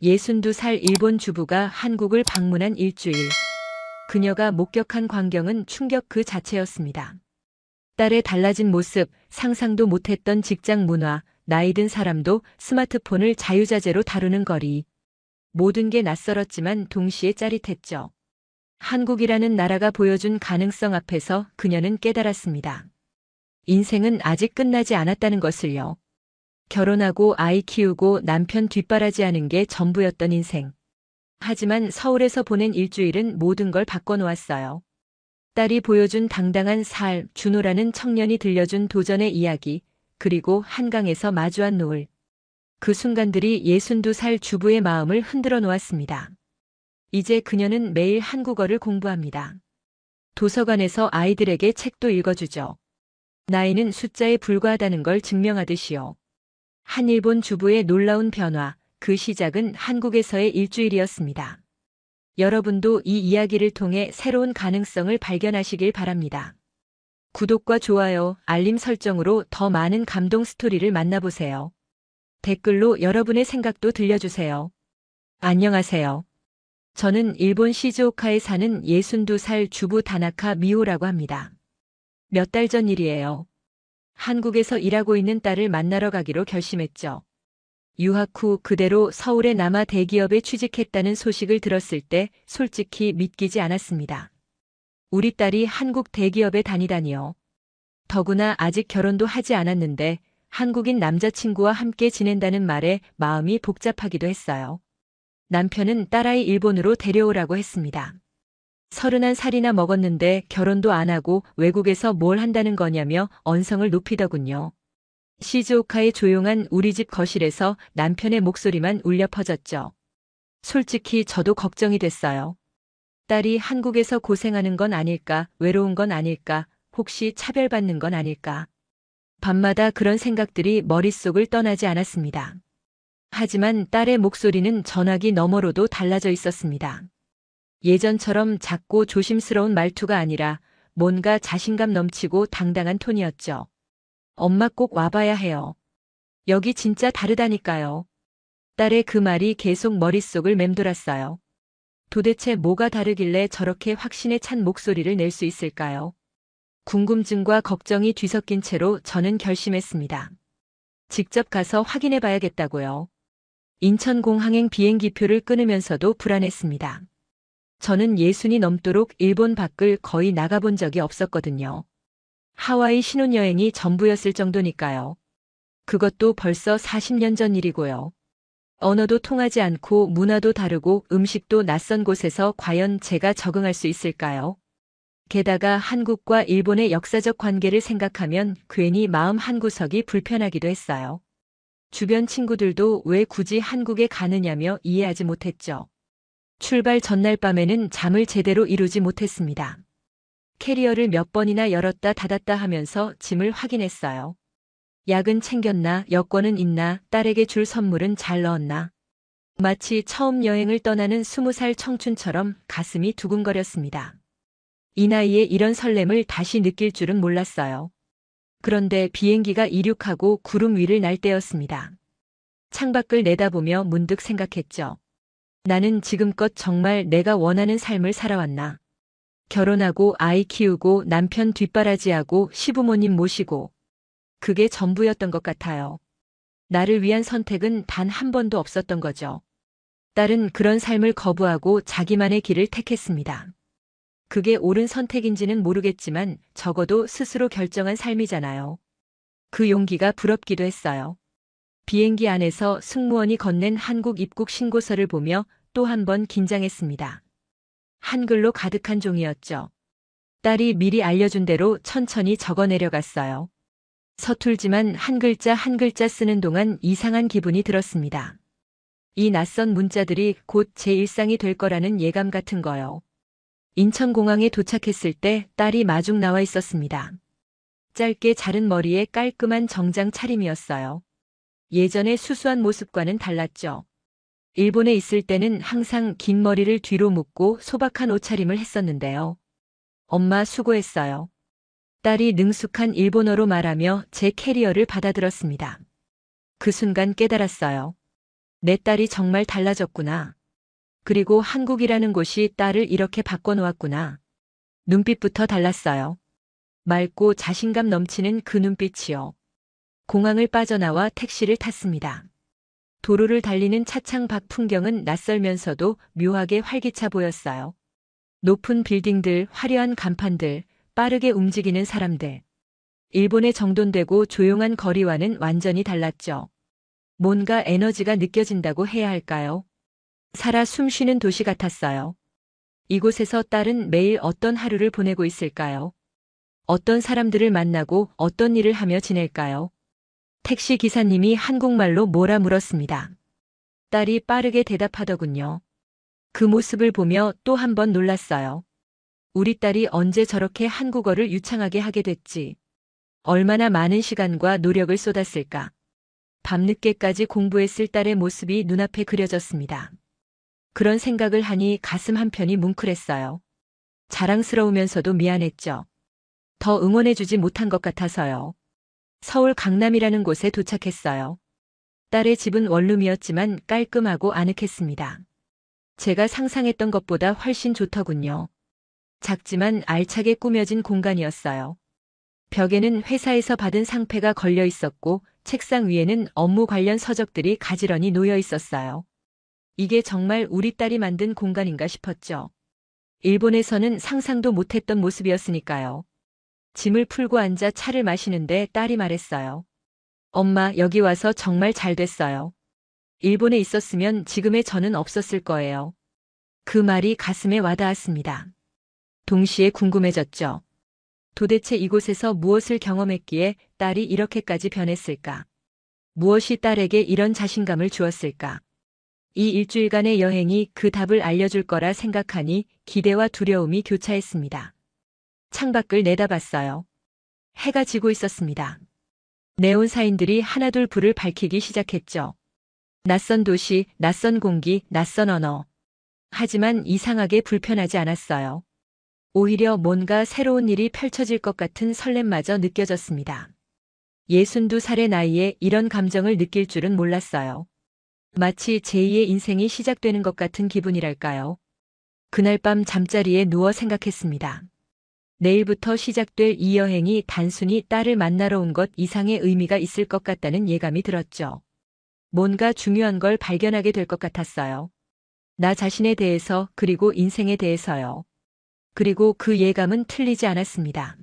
62살 일본 주부가 한국을 방문한 일주일. 그녀가 목격한 광경은 충격 그 자체였습니다. 딸의 달라진 모습, 상상도 못했던 직장 문화, 나이 든 사람도 스마트폰을 자유자재로 다루는 거리. 모든 게 낯설었지만 동시에 짜릿했죠. 한국이라는 나라가 보여준 가능성 앞에서 그녀는 깨달았습니다. 인생은 아직 끝나지 않았다는 것을요. 결혼하고 아이 키우고 남편 뒷바라지하는 게 전부였던 인생. 하지만 서울에서 보낸 일주일은 모든 걸 바꿔놓았어요. 딸이 보여준 당당한 삶, 준호라는 청년이 들려준 도전의 이야기, 그리고 한강에서 마주한 노을. 그 순간들이 62살 주부의 마음을 흔들어 놓았습니다. 이제 그녀는 매일 한국어를 공부합니다. 도서관에서 아이들에게 책도 읽어주죠. 나이는 숫자에 불과하다는 걸 증명하듯이요. 한 일본 주부의 놀라운 변화, 그 시작은 한국에서의 일주일이었습니다. 여러분도 이 이야기를 통해 새로운 가능성을 발견하시길 바랍니다. 구독과 좋아요, 알림 설정으로 더 많은 감동 스토리를 만나보세요. 댓글로 여러분의 생각도 들려주세요. 안녕하세요. 저는 일본 시즈오카에 사는 62살 주부 다나카 미호라고 합니다. 몇 달 전 일이에요. 한국에서 일하고 있는 딸을 만나러 가기로 결심했죠. 유학 후 그대로 서울의 남아 대기업에 취직했다는 소식을 들었을 때 솔직히 믿기지 않았습니다. 우리 딸이 한국 대기업에 다니다니요. 더구나 아직 결혼도 하지 않았는데 한국인 남자친구와 함께 지낸다는 말에 마음이 복잡하기도 했어요. 남편은 딸아이 일본으로 데려오라고 했습니다. 31살이나 먹었는데 결혼도 안 하고 외국에서 뭘 한다는 거냐며 언성을 높이더군요. 시즈오카의 조용한 우리 집 거실에서 남편의 목소리만 울려 퍼졌죠. 솔직히 저도 걱정이 됐어요. 딸이 한국에서 고생하는 건 아닐까, 외로운 건 아닐까, 혹시 차별받는 건 아닐까. 밤마다 그런 생각들이 머릿속을 떠나지 않았습니다. 하지만 딸의 목소리는 전화기 너머로도 달라져 있었습니다. 예전처럼 작고 조심스러운 말투가 아니라 뭔가 자신감 넘치고 당당한 톤이었죠. 엄마 꼭 와봐야 해요. 여기 진짜 다르다니까요. 딸의 그 말이 계속 머릿속을 맴돌았어요. 도대체 뭐가 다르길래 저렇게 확신에 찬 목소리를 낼 수 있을까요? 궁금증과 걱정이 뒤섞인 채로 저는 결심했습니다. 직접 가서 확인해 봐야겠다고요. 인천공항행 비행기표를 끊으면서도 불안했습니다. 저는 60이 넘도록 일본 밖을 거의 나가본 적이 없었거든요. 하와이 신혼여행이 전부였을 정도니까요. 그것도 벌써 40년 전 일이고요. 언어도 통하지 않고 문화도 다르고 음식도 낯선 곳에서 과연 제가 적응할 수 있을까요? 게다가 한국과 일본의 역사적 관계를 생각하면 괜히 마음 한구석이 불편하기도 했어요. 주변 친구들도 왜 굳이 한국에 가느냐며 이해하지 못했죠. 출발 전날 밤에는 잠을 제대로 이루지 못했습니다. 캐리어를 몇 번이나 열었다 닫았다 하면서 짐을 확인했어요. 약은 챙겼나, 여권은 있나, 딸에게 줄 선물은 잘 넣었나. 마치 처음 여행을 떠나는 20살 청춘처럼 가슴이 두근거렸습니다. 이 나이에 이런 설렘을 다시 느낄 줄은 몰랐어요. 그런데 비행기가 이륙하고 구름 위를 날 때였습니다. 창밖을 내다보며 문득 생각했죠. 나는 지금껏 정말 내가 원하는 삶을 살아왔나. 결혼하고 아이 키우고 남편 뒷바라지하고 시부모님 모시고. 그게 전부였던 것 같아요. 나를 위한 선택은 단 한 번도 없었던 거죠. 딸은 그런 삶을 거부하고 자기만의 길을 택했습니다. 그게 옳은 선택인지는 모르겠지만 적어도 스스로 결정한 삶이잖아요. 그 용기가 부럽기도 했어요. 비행기 안에서 승무원이 건넨 한국 입국 신고서를 보며 또 한 번 긴장했습니다. 한글로 가득한 종이었죠. 딸이 미리 알려준 대로 천천히 적어 내려갔어요. 서툴지만 한 글자 한 글자 쓰는 동안 이상한 기분이 들었습니다. 이 낯선 문자들이 곧 제 일상이 될 거라는 예감 같은 거요. 인천공항에 도착했을 때 딸이 마중 나와 있었습니다. 짧게 자른 머리에 깔끔한 정장 차림이었어요. 예전의 수수한 모습과는 달랐죠. 일본에 있을 때는 항상 긴 머리를 뒤로 묶고 소박한 옷차림을 했었는데요. 엄마 수고했어요. 딸이 능숙한 일본어로 말하며 제 캐리어를 받아들었습니다. 그 순간 깨달았어요. 내 딸이 정말 달라졌구나. 그리고 한국이라는 곳이 딸을 이렇게 바꿔놓았구나. 눈빛부터 달랐어요. 맑고 자신감 넘치는 그 눈빛이요. 공항을 빠져나와 택시를 탔습니다. 도로를 달리는 차창 밖 풍경은 낯설면서도 묘하게 활기차 보였어요. 높은 빌딩들, 화려한 간판들, 빠르게 움직이는 사람들. 일본의 정돈되고 조용한 거리와는 완전히 달랐죠. 뭔가 에너지가 느껴진다고 해야 할까요? 살아 숨쉬는 도시 같았어요. 이곳에서 딸은 매일 어떤 하루를 보내고 있을까요? 어떤 사람들을 만나고 어떤 일을 하며 지낼까요? 택시 기사님이 한국말로 뭐라 물었습니다. 딸이 빠르게 대답하더군요. 그 모습을 보며 또 한 번 놀랐어요. 우리 딸이 언제 저렇게 한국어를 유창하게 하게 됐지? 얼마나 많은 시간과 노력을 쏟았을까? 밤늦게까지 공부했을 딸의 모습이 눈앞에 그려졌습니다. 그런 생각을 하니 가슴 한편이 뭉클했어요. 자랑스러우면서도 미안했죠. 더 응원해주지 못한 것 같아서요. 서울 강남이라는 곳에 도착했어요. 딸의 집은 원룸이었지만 깔끔하고 아늑했습니다. 제가 상상했던 것보다 훨씬 좋더군요. 작지만 알차게 꾸며진 공간이었어요. 벽에는 회사에서 받은 상패가 걸려 있었고 책상 위에는 업무 관련 서적들이 가지런히 놓여 있었어요. 이게 정말 우리 딸이 만든 공간인가 싶었죠. 일본에서는 상상도 못했던 모습이었으니까요. 짐을 풀고 앉아 차를 마시는데 딸이 말했어요. 엄마, 여기 와서 정말 잘 됐어요. 일본에 있었으면 지금의 저는 없었을 거예요. 그 말이 가슴에 와닿았습니다. 동시에 궁금해졌죠. 도대체 이곳에서 무엇을 경험했기에 딸이 이렇게까지 변했을까? 무엇이 딸에게 이런 자신감을 주었을까? 이 일주일간의 여행이 그 답을 알려줄 거라 생각하니 기대와 두려움이 교차했습니다. 창밖을 내다봤어요. 해가 지고 있었습니다. 네온사인들이 하나둘 불을 밝히기 시작했죠. 낯선 도시, 낯선 공기, 낯선 언어. 하지만 이상하게 불편하지 않았어요. 오히려 뭔가 새로운 일이 펼쳐질 것 같은 설렘마저 느껴졌습니다. 62살의 나이에 이런 감정을 느낄 줄은 몰랐어요. 마치 제2의 인생이 시작되는 것 같은 기분이랄까요. 그날 밤 잠자리에 누워 생각했습니다. 내일부터 시작될 이 여행이 단순히 딸을 만나러 온 것 이상의 의미가 있을 것 같다는 예감이 들었죠. 뭔가 중요한 걸 발견하게 될 것 같았어요. 나 자신에 대해서 그리고 인생에 대해서요. 그리고 그 예감은 틀리지 않았습니다.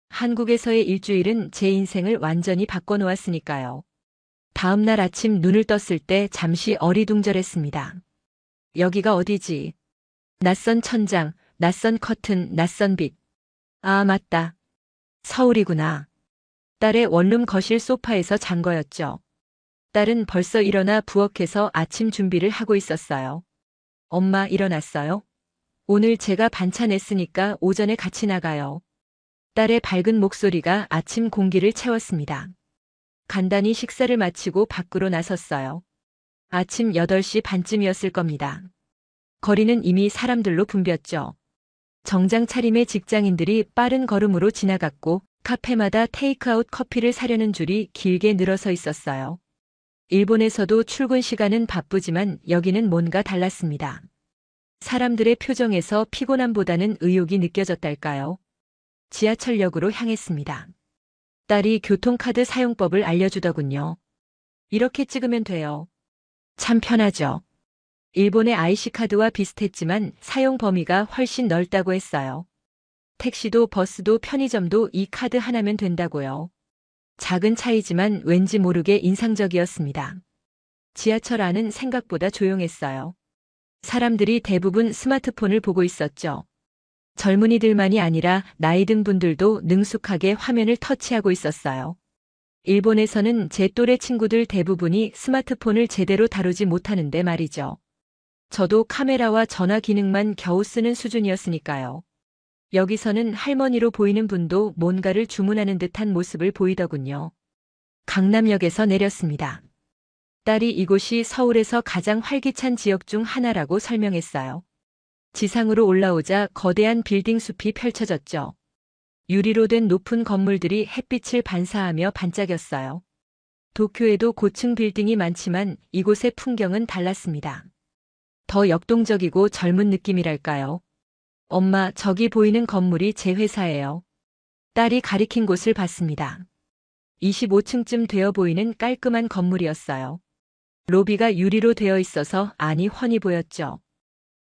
한국에서의 일주일은 제 인생을 완전히 바꿔놓았으니까요. 다음 날 아침 눈을 떴을 때 잠시 어리둥절했습니다. 여기가 어디지? 낯선 천장, 낯선 커튼, 낯선 빛. 아, 맞다. 서울이구나. 딸의 원룸 거실 소파에서 잔 거였죠. 딸은 벌써 일어나 부엌에서 아침 준비를 하고 있었어요. 엄마, 일어났어요? 오늘 제가 반찬 했으니까 오전에 같이 나가요. 딸의 밝은 목소리가 아침 공기를 채웠습니다. 간단히 식사를 마치고 밖으로 나섰어요. 아침 8시 반쯤이었을 겁니다. 거리는 이미 사람들로 붐볐죠. 정장 차림의 직장인들이 빠른 걸음으로 지나갔고 카페마다 테이크아웃 커피를 사려는 줄이 길게 늘어서 있었어요. 일본에서도 출근 시간은 바쁘지만 여기는 뭔가 달랐습니다. 사람들의 표정에서 피곤함보다는 의욕이 느껴졌달까요? 지하철역으로 향했습니다. 딸이 교통카드 사용법을 알려주더군요. 이렇게 찍으면 돼요. 참 편하죠. 일본의 IC카드와 비슷했지만 사용 범위가 훨씬 넓다고 했어요. 택시도 버스도 편의점도 이 카드 하나면 된다고요. 작은 차이지만 왠지 모르게 인상적이었습니다. 지하철 안은 생각보다 조용했어요. 사람들이 대부분 스마트폰을 보고 있었죠. 젊은이들만이 아니라 나이 든 분들도 능숙하게 화면을 터치하고 있었어요. 일본에서는 제 또래 친구들 대부분이 스마트폰을 제대로 다루지 못하는데 말이죠. 저도 카메라와 전화 기능만 겨우 쓰는 수준이었으니까요. 여기서는 할머니로 보이는 분도 뭔가를 주문하는 듯한 모습을 보이더군요. 강남역에서 내렸습니다. 딸이 이곳이 서울에서 가장 활기찬 지역 중 하나라고 설명했어요. 지상으로 올라오자 거대한 빌딩 숲이 펼쳐졌죠. 유리로 된 높은 건물들이 햇빛을 반사하며 반짝였어요. 도쿄에도 고층 빌딩이 많지만 이곳의 풍경은 달랐습니다. 더 역동적이고 젊은 느낌이랄까요. 엄마, 저기 보이는 건물이 제 회사예요. 딸이 가리킨 곳을 봤습니다. 25층쯤 되어 보이는 깔끔한 건물이었어요. 로비가 유리로 되어 있어서 안이 훤히 보였죠.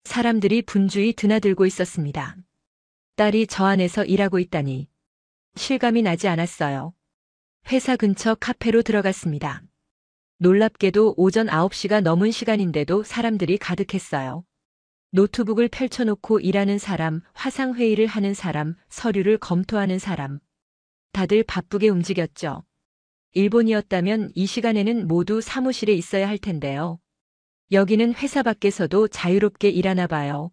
사람들이 분주히 드나들고 있었습니다. 딸이 저 안에서 일하고 있다니 실감이 나지 않았어요. 회사 근처 카페로 들어갔습니다. 놀랍게도 오전 9시가 넘은 시간인데도 사람들이 가득했어요. 노트북을 펼쳐놓고 일하는 사람, 화상회의를 하는 사람, 서류를 검토하는 사람. 다들 바쁘게 움직였죠. 일본이었다면 이 시간에는 모두 사무실에 있어야 할 텐데요. 여기는 회사 밖에서도 자유롭게 일하나 봐요.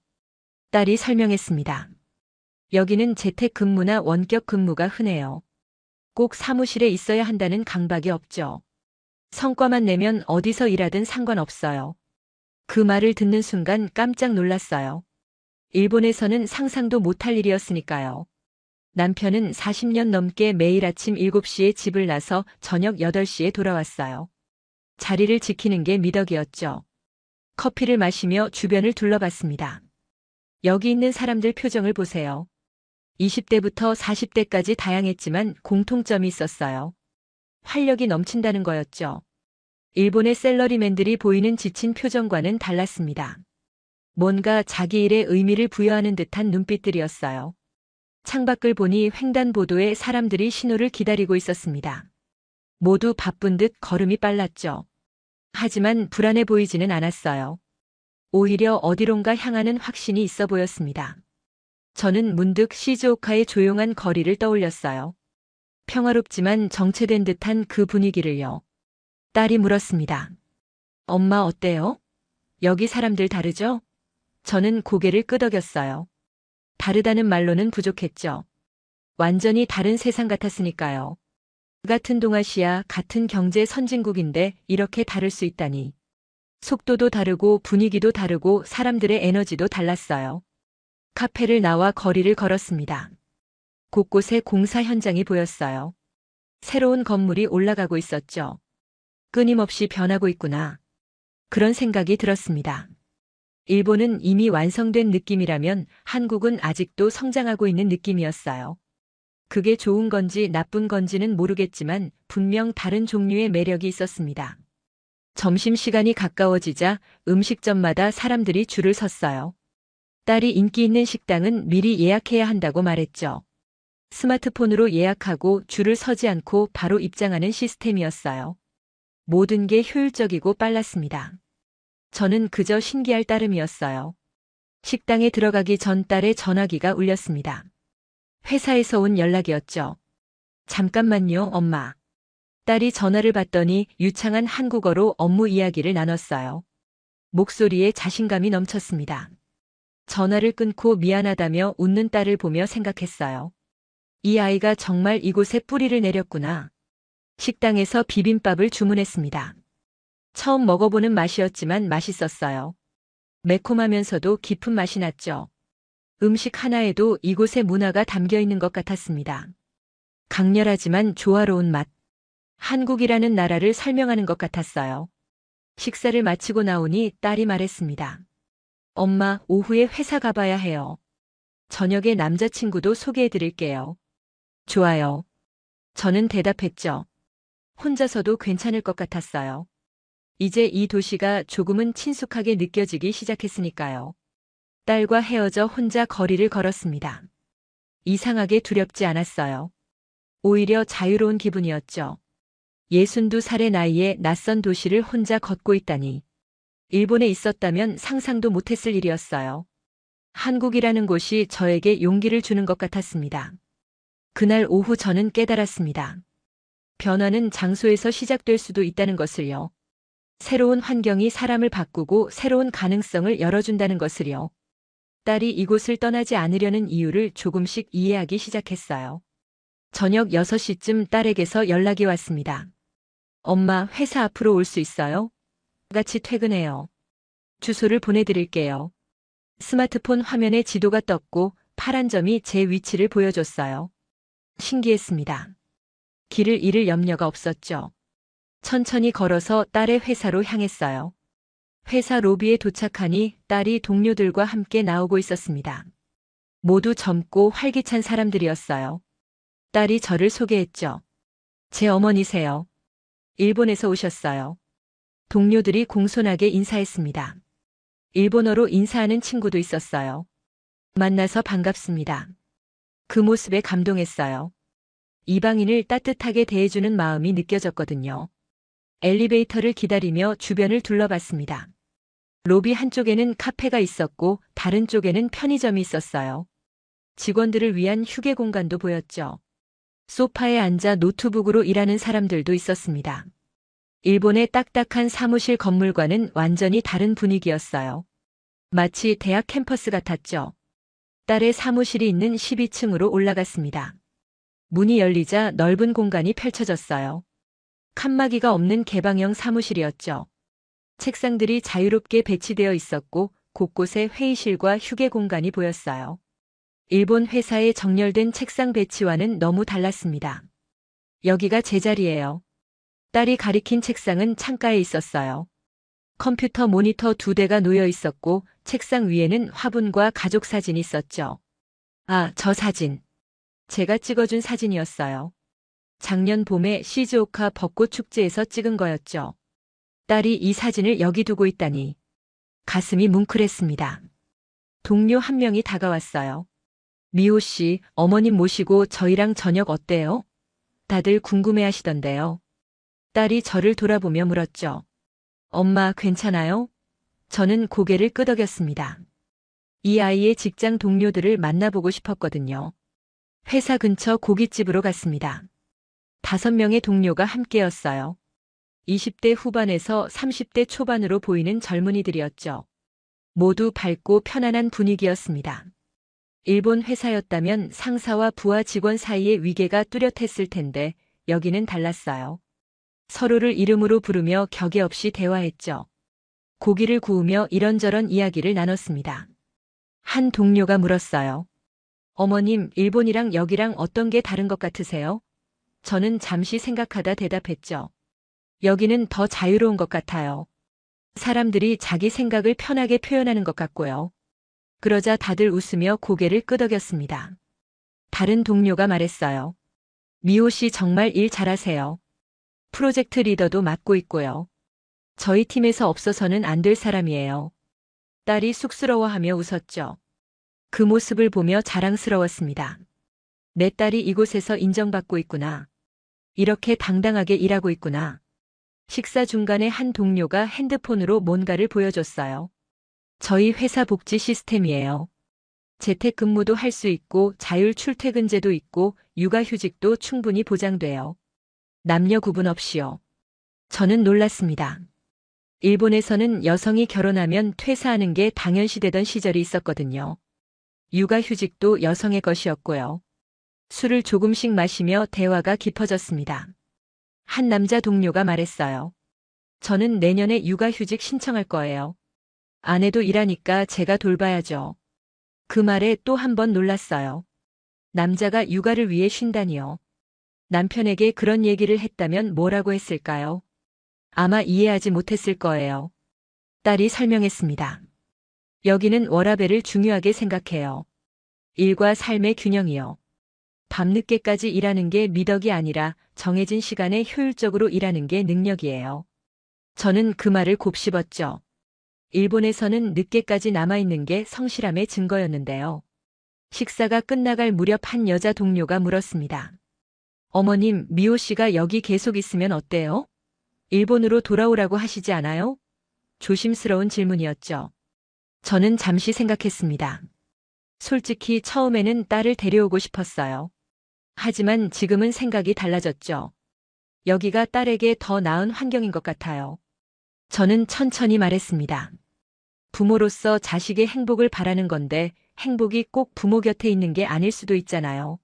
딸이 설명했습니다. 여기는 재택근무나 원격 근무가 흔해요. 꼭 사무실에 있어야 한다는 강박이 없죠. 성과만 내면 어디서 일하든 상관없어요. 그 말을 듣는 순간 깜짝 놀랐어요. 일본에서는 상상도 못할 일이었으니까요. 남편은 40년 넘게 매일 아침 7시에 집을 나서 저녁 8시에 돌아왔어요. 자리를 지키는 게 미덕이었죠. 커피를 마시며 주변을 둘러봤습니다. 여기 있는 사람들 표정을 보세요. 20대부터 40대까지 다양했지만 공통점이 있었어요. 활력이 넘친다는 거였죠. 일본의 셀러리맨들이 보이는 지친 표정과는 달랐습니다. 뭔가 자기 일에 의미를 부여하는 듯한 눈빛들이었어요. 창밖을 보니 횡단보도에 사람들이 신호를 기다리고 있었습니다. 모두 바쁜 듯 걸음이 빨랐죠. 하지만 불안해 보이지는 않았어요. 오히려 어디론가 향하는 확신이 있어 보였습니다. 저는 문득 시즈오카의 조용한 거리를 떠올렸어요. 평화롭지만 정체된 듯한 그 분위기를요. 딸이 물었습니다. 엄마 어때요? 여기 사람들 다르죠? 저는 고개를 끄덕였어요. 다르다는 말로는 부족했죠. 완전히 다른 세상 같았으니까요. 같은 동아시아, 같은 경제 선진국인데 이렇게 다를 수 있다니. 속도도 다르고 분위기도 다르고 사람들의 에너지도 달랐어요. 카페를 나와 거리를 걸었습니다. 곳곳에 공사 현장이 보였어요. 새로운 건물이 올라가고 있었죠. 끊임없이 변하고 있구나. 그런 생각이 들었습니다. 일본은 이미 완성된 느낌이라면 한국은 아직도 성장하고 있는 느낌이었어요. 그게 좋은 건지 나쁜 건지는 모르겠지만 분명 다른 종류의 매력이 있었습니다. 점심시간이 가까워지자 음식점마다 사람들이 줄을 섰어요. 딸이 인기 있는 식당은 미리 예약해야 한다고 말했죠. 스마트폰으로 예약하고 줄을 서지 않고 바로 입장하는 시스템이었어요. 모든 게 효율적이고 빨랐습니다. 저는 그저 신기할 따름이었어요. 식당에 들어가기 전 딸의 전화기가 울렸습니다. 회사에서 온 연락이었죠. 잠깐만요, 엄마. 딸이 전화를 받더니 유창한 한국어로 업무 이야기를 나눴어요. 목소리에 자신감이 넘쳤습니다. 전화를 끊고 미안하다며 웃는 딸을 보며 생각했어요. 이 아이가 정말 이곳에 뿌리를 내렸구나. 식당에서 비빔밥을 주문했습니다. 처음 먹어보는 맛이었지만 맛있었어요. 매콤하면서도 깊은 맛이 났죠. 음식 하나에도 이곳의 문화가 담겨 있는 것 같았습니다. 강렬하지만 조화로운 맛. 한국이라는 나라를 설명하는 것 같았어요. 식사를 마치고 나오니 딸이 말했습니다. 엄마, 오후에 회사 가봐야 해요. 저녁에 남자친구도 소개해 드릴게요. 좋아요. 저는 대답했죠. 혼자서도 괜찮을 것 같았어요. 이제 이 도시가 조금은 친숙하게 느껴지기 시작했으니까요. 딸과 헤어져 혼자 거리를 걸었습니다. 이상하게 두렵지 않았어요. 오히려 자유로운 기분이었죠. 62살의 나이에 낯선 도시를 혼자 걷고 있다니. 일본에 있었다면 상상도 못했을 일이었어요. 한국이라는 곳이 저에게 용기를 주는 것 같았습니다. 그날 오후 저는 깨달았습니다. 변화는 장소에서 시작될 수도 있다는 것을요. 새로운 환경이 사람을 바꾸고 새로운 가능성을 열어준다는 것을요. 딸이 이곳을 떠나지 않으려는 이유를 조금씩 이해하기 시작했어요. 저녁 6시쯤 딸에게서 연락이 왔습니다. 엄마, 회사 앞으로 올 수 있어요? 같이 퇴근해요. 주소를 보내드릴게요. 스마트폰 화면에 지도가 떴고 파란 점이 제 위치를 보여줬어요. 신기했습니다. 길을 잃을 염려가 없었죠. 천천히 걸어서 딸의 회사로 향했어요. 회사 로비에 도착하니 딸이 동료들과 함께 나오고 있었습니다. 모두 젊고 활기찬 사람들이었어요. 딸이 저를 소개했죠. 제 어머니세요. 일본에서 오셨어요. 동료들이 공손하게 인사했습니다. 일본어로 인사하는 친구도 있었어요. 만나서 반갑습니다. 그 모습에 감동했어요. 이방인을 따뜻하게 대해주는 마음이 느껴졌거든요. 엘리베이터를 기다리며 주변을 둘러봤습니다. 로비 한쪽에는 카페가 있었고 다른 쪽에는 편의점이 있었어요. 직원들을 위한 휴게 공간도 보였죠. 소파에 앉아 노트북으로 일하는 사람들도 있었습니다. 일본의 딱딱한 사무실 건물과는 완전히 다른 분위기였어요. 마치 대학 캠퍼스 같았죠. 딸의 사무실이 있는 12층으로 올라갔습니다. 문이 열리자 넓은 공간이 펼쳐졌어요. 칸막이가 없는 개방형 사무실이었죠. 책상들이 자유롭게 배치되어 있었고 곳곳에 회의실과 휴게 공간이 보였어요. 일본 회사의 정렬된 책상 배치와는 너무 달랐습니다. 여기가 제 자리예요. 딸이 가리킨 책상은 창가에 있었어요. 컴퓨터 모니터 2대가 놓여 있었고 책상 위에는 화분과 가족 사진이 있었죠. 아, 저 사진. 제가 찍어준 사진이었어요. 작년 봄에 시즈오카 벚꽃 축제에서 찍은 거였죠. 딸이 이 사진을 여기 두고 있다니. 가슴이 뭉클했습니다. 동료 한 명이 다가왔어요. 미호 씨, 어머님 모시고 저희랑 저녁 어때요? 다들 궁금해하시던데요. 딸이 저를 돌아보며 물었죠. 엄마 괜찮아요? 저는 고개를 끄덕였습니다. 이 아이의 직장 동료들을 만나보고 싶었거든요. 회사 근처 고깃집으로 갔습니다. 5명의 동료가 함께였어요. 20대 후반에서 30대 초반으로 보이는 젊은이들이었죠. 모두 밝고 편안한 분위기였습니다. 일본 회사였다면 상사와 부하 직원 사이의 위계가 뚜렷했을 텐데 여기는 달랐어요. 서로를 이름으로 부르며 격에 없이 대화했죠. 고기를 구우며 이런저런 이야기를 나눴습니다. 한 동료가 물었어요. 어머님, 일본이랑 여기랑 어떤 게 다른 것 같으세요? 저는 잠시 생각하다 대답했죠. 여기는 더 자유로운 것 같아요. 사람들이 자기 생각을 편하게 표현하는 것 같고요. 그러자 다들 웃으며 고개를 끄덕였습니다. 다른 동료가 말했어요. 미호 씨 정말 일 잘하세요. 프로젝트 리더도 맡고 있고요. 저희 팀에서 없어서는 안 될 사람이에요. 딸이 쑥스러워하며 웃었죠. 그 모습을 보며 자랑스러웠습니다. 내 딸이 이곳에서 인정받고 있구나. 이렇게 당당하게 일하고 있구나. 식사 중간에 한 동료가 핸드폰으로 뭔가를 보여줬어요. 저희 회사 복지 시스템이에요. 재택근무도 할 수 있고 자율 출퇴근제도 있고 육아휴직도 충분히 보장돼요. 남녀 구분 없이요. 저는 놀랐습니다. 일본에서는 여성이 결혼하면 퇴사하는 게 당연시되던 시절이 있었거든요. 육아휴직도 여성의 것이었고요. 술을 조금씩 마시며 대화가 깊어졌습니다. 한 남자 동료가 말했어요. 저는 내년에 육아휴직 신청할 거예요. 아내도 일하니까 제가 돌봐야죠. 그 말에 또 한 번 놀랐어요. 남자가 육아를 위해 쉰다니요. 남편에게 그런 얘기를 했다면 뭐라고 했을까요? 아마 이해하지 못했을 거예요. 딸이 설명했습니다. 여기는 워라밸을 중요하게 생각해요. 일과 삶의 균형이요. 밤늦게까지 일하는 게 미덕이 아니라 정해진 시간에 효율적으로 일하는 게 능력이에요. 저는 그 말을 곱씹었죠. 일본에서는 늦게까지 남아있는 게 성실함의 증거였는데요. 식사가 끝나갈 무렵 한 여자 동료가 물었습니다. 어머님, 미호 씨가 여기 계속 있으면 어때요? 일본으로 돌아오라고 하시지 않아요? 조심스러운 질문이었죠. 저는 잠시 생각했습니다. 솔직히 처음에는 딸을 데려오고 싶었어요. 하지만 지금은 생각이 달라졌죠. 여기가 딸에게 더 나은 환경인 것 같아요. 저는 천천히 말했습니다. 부모로서 자식의 행복을 바라는 건데 행복이 꼭 부모 곁에 있는 게 아닐 수도 있잖아요.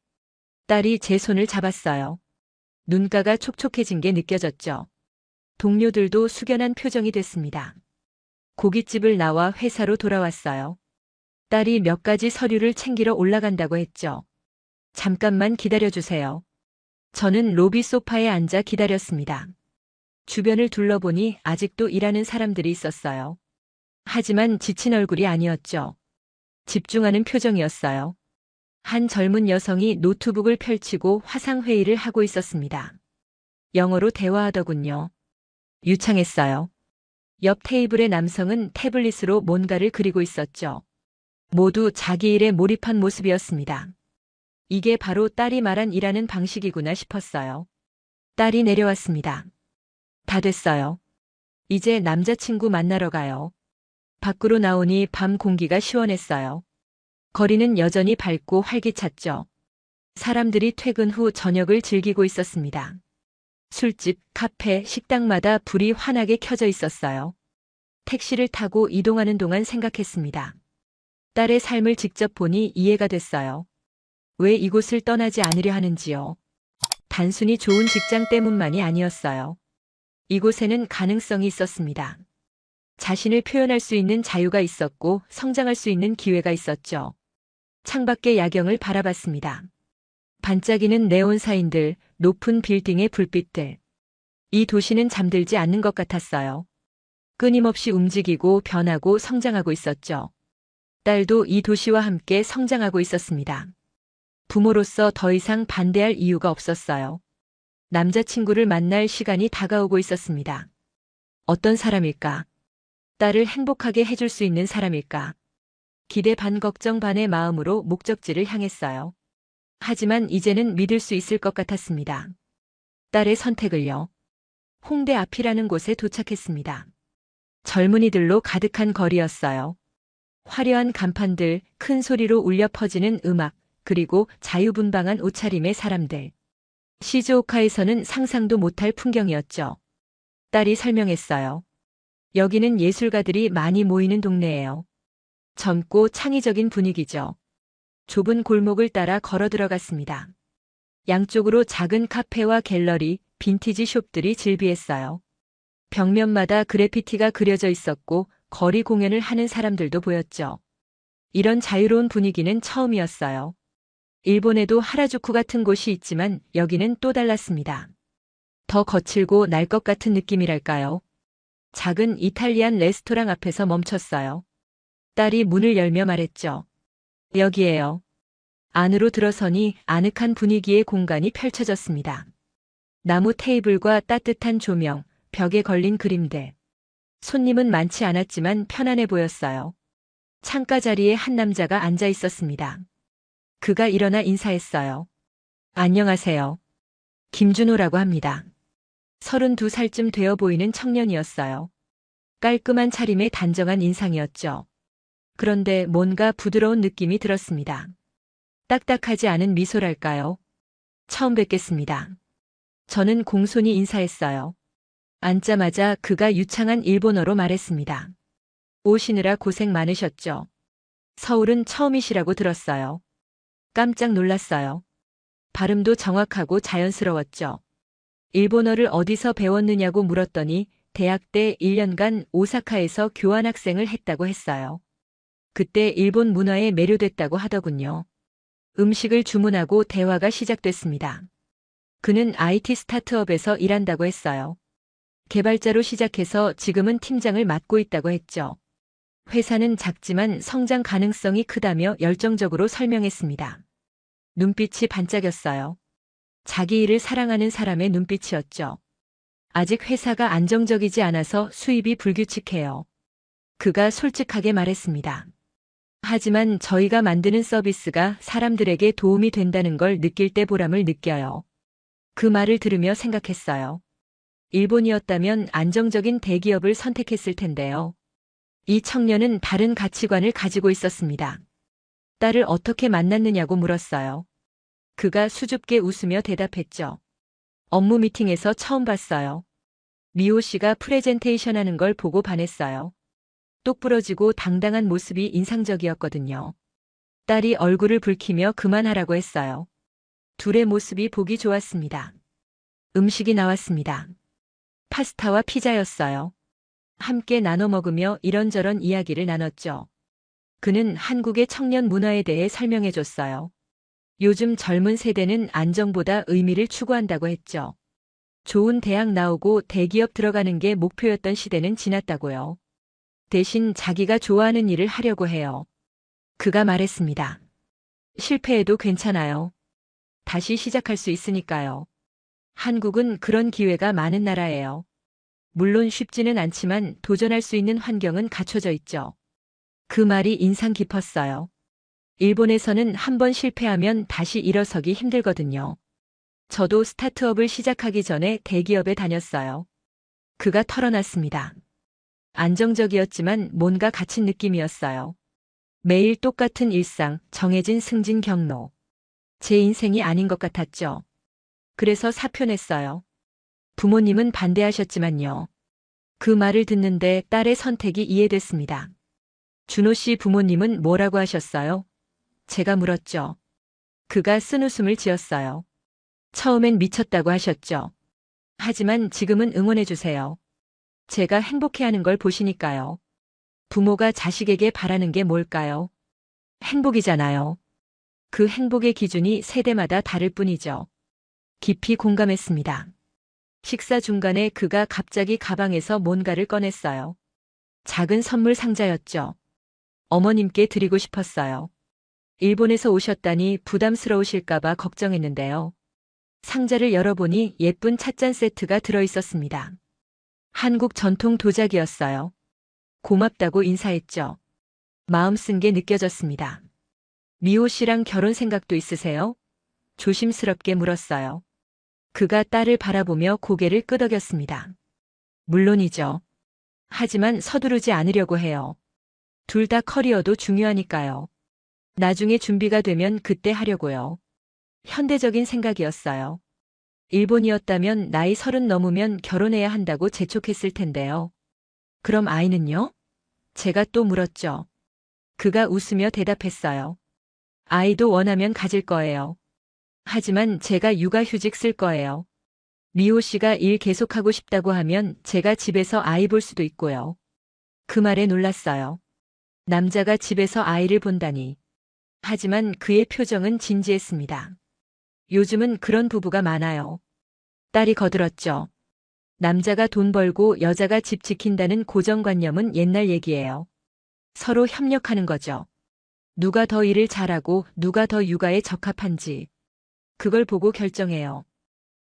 딸이 제 손을 잡았어요. 눈가가 촉촉해진 게 느껴졌죠. 동료들도 숙연한 표정이 됐습니다. 고깃집을 나와 회사로 돌아왔어요. 딸이 몇 가지 서류를 챙기러 올라간다고 했죠. 잠깐만 기다려주세요. 저는 로비 소파에 앉아 기다렸습니다. 주변을 둘러보니 아직도 일하는 사람들이 있었어요. 하지만 지친 얼굴이 아니었죠. 집중하는 표정이었어요. 한 젊은 여성이 노트북을 펼치고 화상회의를 하고 있었습니다. 영어로 대화하더군요. 유창했어요. 옆 테이블의 남성은 태블릿으로 뭔가를 그리고 있었죠. 모두 자기 일에 몰입한 모습이었습니다. 이게 바로 딸이 말한 일하는 방식이구나 싶었어요. 딸이 내려왔습니다. 다 됐어요. 이제 남자친구 만나러 가요. 밖으로 나오니 밤 공기가 시원했어요. 거리는 여전히 밝고 활기찼죠. 사람들이 퇴근 후 저녁을 즐기고 있었습니다. 술집, 카페, 식당마다 불이 환하게 켜져 있었어요. 택시를 타고 이동하는 동안 생각했습니다. 딸의 삶을 직접 보니 이해가 됐어요. 왜 이곳을 떠나지 않으려 하는지요. 단순히 좋은 직장 때문만이 아니었어요. 이곳에는 가능성이 있었습니다. 자신을 표현할 수 있는 자유가 있었고 성장할 수 있는 기회가 있었죠. 창밖의 야경을 바라봤습니다. 반짝이는 네온 사인들, 높은 빌딩의 불빛들. 이 도시는 잠들지 않는 것 같았어요. 끊임없이 움직이고 변하고 성장하고 있었죠. 딸도 이 도시와 함께 성장하고 있었습니다. 부모로서 더 이상 반대할 이유가 없었어요. 남자친구를 만날 시간이 다가오고 있었습니다. 어떤 사람일까? 딸을 행복하게 해줄 수 있는 사람일까? 기대 반 걱정 반의 마음으로 목적지를 향했어요. 하지만 이제는 믿을 수 있을 것 같았습니다. 딸의 선택을요. 홍대 앞이라는 곳에 도착했습니다. 젊은이들로 가득한 거리였어요. 화려한 간판들, 큰 소리로 울려 퍼지는 음악, 그리고 자유분방한 옷차림의 사람들. 시즈오카에서는 상상도 못할 풍경이었죠. 딸이 설명했어요. 여기는 예술가들이 많이 모이는 동네예요. 젊고 창의적인 분위기죠. 좁은 골목을 따라 걸어 들어갔습니다. 양쪽으로 작은 카페와 갤러리, 빈티지 숍들이 즐비했어요. 벽면마다 그래피티가 그려져 있었고 거리 공연을 하는 사람들도 보였죠. 이런 자유로운 분위기는 처음이었어요. 일본에도 하라주쿠 같은 곳이 있지만 여기는 또 달랐습니다. 더 거칠고 날 것 같은 느낌이랄까요. 작은 이탈리안 레스토랑 앞에서 멈췄어요. 딸이 문을 열며 말했죠. 여기에요. 안으로 들어서니 아늑한 분위기의 공간이 펼쳐졌습니다. 나무 테이블과 따뜻한 조명, 벽에 걸린 그림들. 손님은 많지 않았지만 편안해 보였어요. 창가 자리에 한 남자가 앉아 있었습니다. 그가 일어나 인사했어요. 안녕하세요. 김준호라고 합니다. 32살쯤 되어 보이는 청년이었어요. 깔끔한 차림에 단정한 인상이었죠. 그런데 뭔가 부드러운 느낌이 들었습니다. 딱딱하지 않은 미소랄까요? 처음 뵙겠습니다. 저는 공손히 인사했어요. 앉자마자 그가 유창한 일본어로 말했습니다. 오시느라 고생 많으셨죠? 서울은 처음이시라고 들었어요. 깜짝 놀랐어요. 발음도 정확하고 자연스러웠죠. 일본어를 어디서 배웠느냐고 물었더니 대학 때 1년간 오사카에서 교환학생을 했다고 했어요. 그때 일본 문화에 매료됐다고 하더군요. 음식을 주문하고 대화가 시작됐습니다. 그는 IT 스타트업에서 일한다고 했어요. 개발자로 시작해서 지금은 팀장을 맡고 있다고 했죠. 회사는 작지만 성장 가능성이 크다며 열정적으로 설명했습니다. 눈빛이 반짝였어요. 자기 일을 사랑하는 사람의 눈빛이었죠. 아직 회사가 안정적이지 않아서 수입이 불규칙해요. 그가 솔직하게 말했습니다. 하지만 저희가 만드는 서비스가 사람들에게 도움이 된다는 걸 느낄 때 보람을 느껴요. 그 말을 들으며 생각했어요. 일본이었다면 안정적인 대기업을 선택했을 텐데요. 이 청년은 다른 가치관을 가지고 있었습니다. 딸을 어떻게 만났느냐고 물었어요. 그가 수줍게 웃으며 대답했죠. 업무 미팅에서 처음 봤어요. 미호 씨가 프레젠테이션 하는 걸 보고 반했어요. 똑부러지고 당당한 모습이 인상적이었거든요. 딸이 얼굴을 붉히며 그만하라고 했어요. 둘의 모습이 보기 좋았습니다. 음식이 나왔습니다. 파스타와 피자였어요. 함께 나눠 먹으며 이런저런 이야기를 나눴죠. 그는 한국의 청년 문화에 대해 설명해 줬어요. 요즘 젊은 세대는 안정보다 의미를 추구한다고 했죠. 좋은 대학 나오고 대기업 들어가는 게 목표였던 시대는 지났다고요. 대신 자기가 좋아하는 일을 하려고 해요. 그가 말했습니다. 실패해도 괜찮아요. 다시 시작할 수 있으니까요. 한국은 그런 기회가 많은 나라예요. 물론 쉽지는 않지만 도전할 수 있는 환경은 갖춰져 있죠. 그 말이 인상 깊었어요. 일본에서는 한번 실패하면 다시 일어서기 힘들거든요. 저도 스타트업을 시작하기 전에 대기업에 다녔어요. 그가 털어놨습니다. 안정적이었지만 뭔가 갇힌 느낌이었어요. 매일 똑같은 일상, 정해진 승진 경로. 제 인생이 아닌 것 같았죠. 그래서 사표 냈어요. 부모님은 반대하셨지만요. 그 말을 듣는데 딸의 선택이 이해됐습니다. 준호 씨 부모님은 뭐라고 하셨어요? 제가 물었죠. 그가 쓴웃음을 지었어요. 처음엔 미쳤다고 하셨죠. 하지만 지금은 응원해주세요. 제가 행복해하는 걸 보시니까요. 부모가 자식에게 바라는 게 뭘까요? 행복이잖아요. 그 행복의 기준이 세대마다 다를 뿐이죠. 깊이 공감했습니다. 식사 중간에 그가 갑자기 가방에서 뭔가를 꺼냈어요. 작은 선물 상자였죠. 어머님께 드리고 싶었어요. 일본에서 오셨다니 부담스러우실까봐 걱정했는데요. 상자를 열어보니 예쁜 찻잔 세트가 들어있었습니다. 한국 전통 도자기였어요. 고맙다고 인사했죠. 마음 쓴 게 느껴졌습니다. 미호 씨랑 결혼 생각도 있으세요? 조심스럽게 물었어요. 그가 딸을 바라보며 고개를 끄덕였습니다. 물론이죠. 하지만 서두르지 않으려고 해요. 둘 다 커리어도 중요하니까요. 나중에 준비가 되면 그때 하려고요. 현대적인 생각이었어요. 일본이었다면 나이 30 넘으면 결혼해야 한다고 재촉했을 텐데요. 그럼 아이는요? 제가 또 물었죠. 그가 웃으며 대답했어요. 아이도 원하면 가질 거예요. 하지만 제가 육아휴직 쓸 거예요. 미호 씨가 일 계속하고 싶다고 하면 제가 집에서 아이 볼 수도 있고요. 그 말에 놀랐어요. 남자가 집에서 아이를 본다니. 하지만 그의 표정은 진지했습니다. 요즘은 그런 부부가 많아요. 딸이 거들었죠. 남자가 돈 벌고 여자가 집 지킨다는 고정관념은 옛날 얘기예요. 서로 협력하는 거죠. 누가 더 일을 잘하고 누가 더 육아에 적합한지. 그걸 보고 결정해요.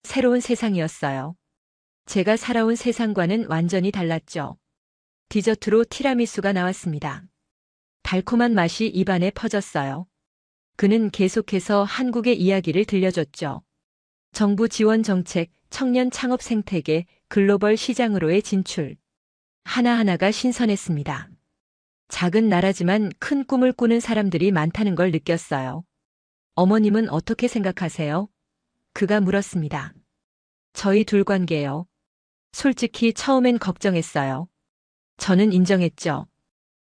새로운 세상이었어요. 제가 살아온 세상과는 완전히 달랐죠. 디저트로 티라미수가 나왔습니다. 달콤한 맛이 입안에 퍼졌어요. 그는 계속해서 한국의 이야기를 들려줬죠. 정부 지원 정책, 청년 창업 생태계, 글로벌 시장으로의 진출. 하나하나가 신선했습니다. 작은 나라지만 큰 꿈을 꾸는 사람들이 많다는 걸 느꼈어요. 어머님은 어떻게 생각하세요? 그가 물었습니다. 저희 둘 관계요. 솔직히 처음엔 걱정했어요. 저는 인정했죠.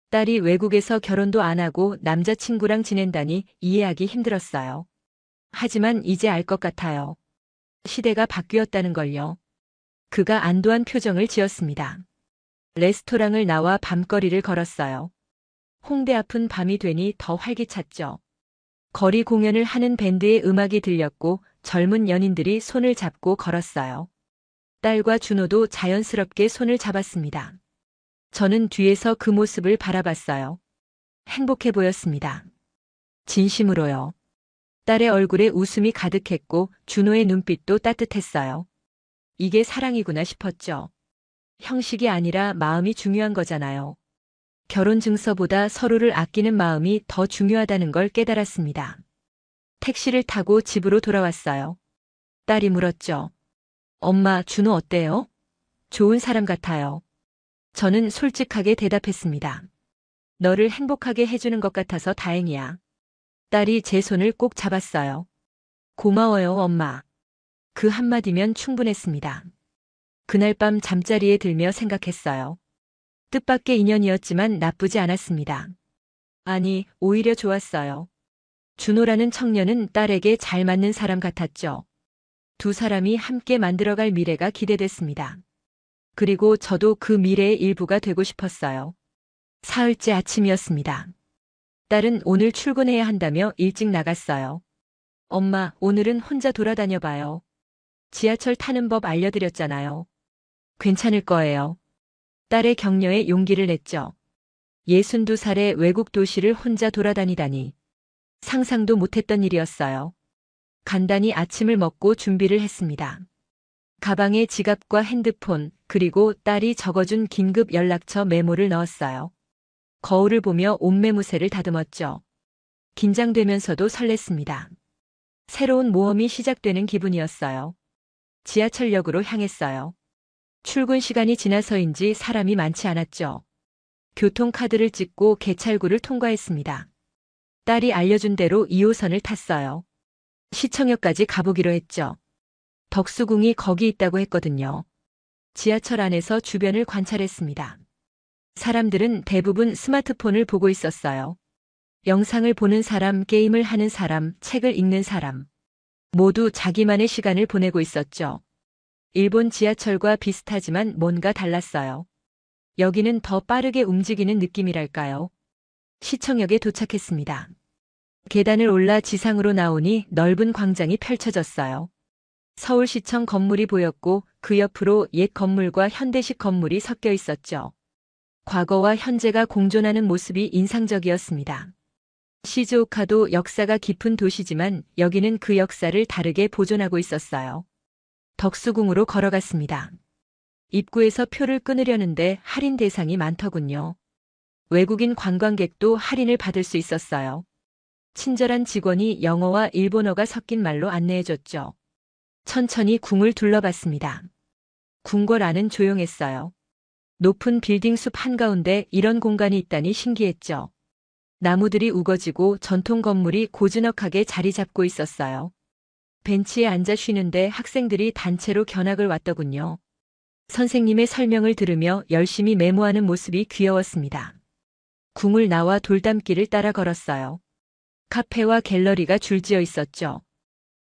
딸이 외국에서 결혼도 안 하고 남자친구랑 지낸다니 이해하기 힘들었어요. 하지만 이제 알 것 같아요. 시대가 바뀌었다는 걸요. 그가 안도한 표정을 지었습니다. 레스토랑을 나와 밤거리를 걸었어요. 홍대 앞은 밤이 되니 더 활기찼죠. 거리 공연을 하는 밴드의 음악이 들렸고 젊은 연인들이 손을 잡고 걸었어요. 딸과 준호도 자연스럽게 손을 잡았습니다. 저는 뒤에서 그 모습을 바라봤어요. 행복해 보였습니다. 진심으로요. 딸의 얼굴에 웃음이 가득했고 준호의 눈빛도 따뜻했어요. 이게 사랑이구나 싶었죠. 형식이 아니라 마음이 중요한 거잖아요. 결혼 증서보다 서로를 아끼는 마음이 더 중요하다는 걸 깨달았습니다. 택시를 타고 집으로 돌아왔어요. 딸이 물었죠. 엄마, 준호 어때요? 좋은 사람 같아요. 저는 솔직하게 대답했습니다. 너를 행복하게 해주는 것 같아서 다행이야. 딸이 제 손을 꼭 잡았어요. 고마워요, 엄마. 그 한마디면 충분했습니다. 그날 밤 잠자리에 들며 생각했어요. 뜻밖의 인연이었지만 나쁘지 않았습니다. 아니, 오히려 좋았어요. 준호라는 청년은 딸에게 잘 맞는 사람 같았죠. 두 사람이 함께 만들어갈 미래가 기대됐습니다. 그리고 저도 그 미래의 일부가 되고 싶었어요. 사흘째 아침이었습니다. 딸은 오늘 출근해야 한다며 일찍 나갔어요. 엄마, 오늘은 혼자 돌아다녀 봐요. 지하철 타는 법 알려드렸잖아요. 괜찮을 거예요. 딸의 격려에 용기를 냈죠. 62살의 외국 도시를 혼자 돌아다니다니. 상상도 못했던 일이었어요. 간단히 아침을 먹고 준비를 했습니다. 가방에 지갑과 핸드폰, 그리고 딸이 적어준 긴급 연락처 메모를 넣었어요. 거울을 보며 옷매무새를 다듬었죠. 긴장되면서도 설렜습니다. 새로운 모험이 시작되는 기분이었어요. 지하철역으로 향했어요. 출근 시간이 지나서인지 사람이 많지 않았죠. 교통카드를 찍고 개찰구를 통과했습니다. 딸이 알려준 대로 2호선을 탔어요. 시청역까지 가보기로 했죠. 덕수궁이 거기 있다고 했거든요. 지하철 안에서 주변을 관찰했습니다. 사람들은 대부분 스마트폰을 보고 있었어요. 영상을 보는 사람, 게임을 하는 사람, 책을 읽는 사람. 모두 자기만의 시간을 보내고 있었죠. 일본 지하철과 비슷하지만 뭔가 달랐어요. 여기는 더 빠르게 움직이는 느낌이랄까요. 시청역에 도착했습니다. 계단을 올라 지상으로 나오니 넓은 광장이 펼쳐졌어요. 서울시청 건물이 보였고 그 옆으로 옛 건물과 현대식 건물이 섞여 있었죠. 과거와 현재가 공존하는 모습이 인상적이었습니다. 시즈오카도 역사가 깊은 도시지만 여기는 그 역사를 다르게 보존하고 있었어요. 덕수궁으로 걸어갔습니다. 입구에서 표를 끊으려는데 할인 대상이 많더군요. 외국인 관광객도 할인을 받을 수 있었어요. 친절한 직원이 영어와 일본어가 섞인 말로 안내해줬죠. 천천히 궁을 둘러봤습니다. 궁궐 안은 조용했어요. 높은 빌딩 숲 한가운데 이런 공간이 있다니 신기했죠. 나무들이 우거지고 전통 건물이 고즈넉하게 자리 잡고 있었어요. 벤치에 앉아 쉬는데 학생들이 단체로 견학을 왔더군요. 선생님의 설명을 들으며 열심히 메모하는 모습이 귀여웠습니다. 궁을 나와 돌담길을 따라 걸었어요. 카페와 갤러리가 줄지어 있었죠.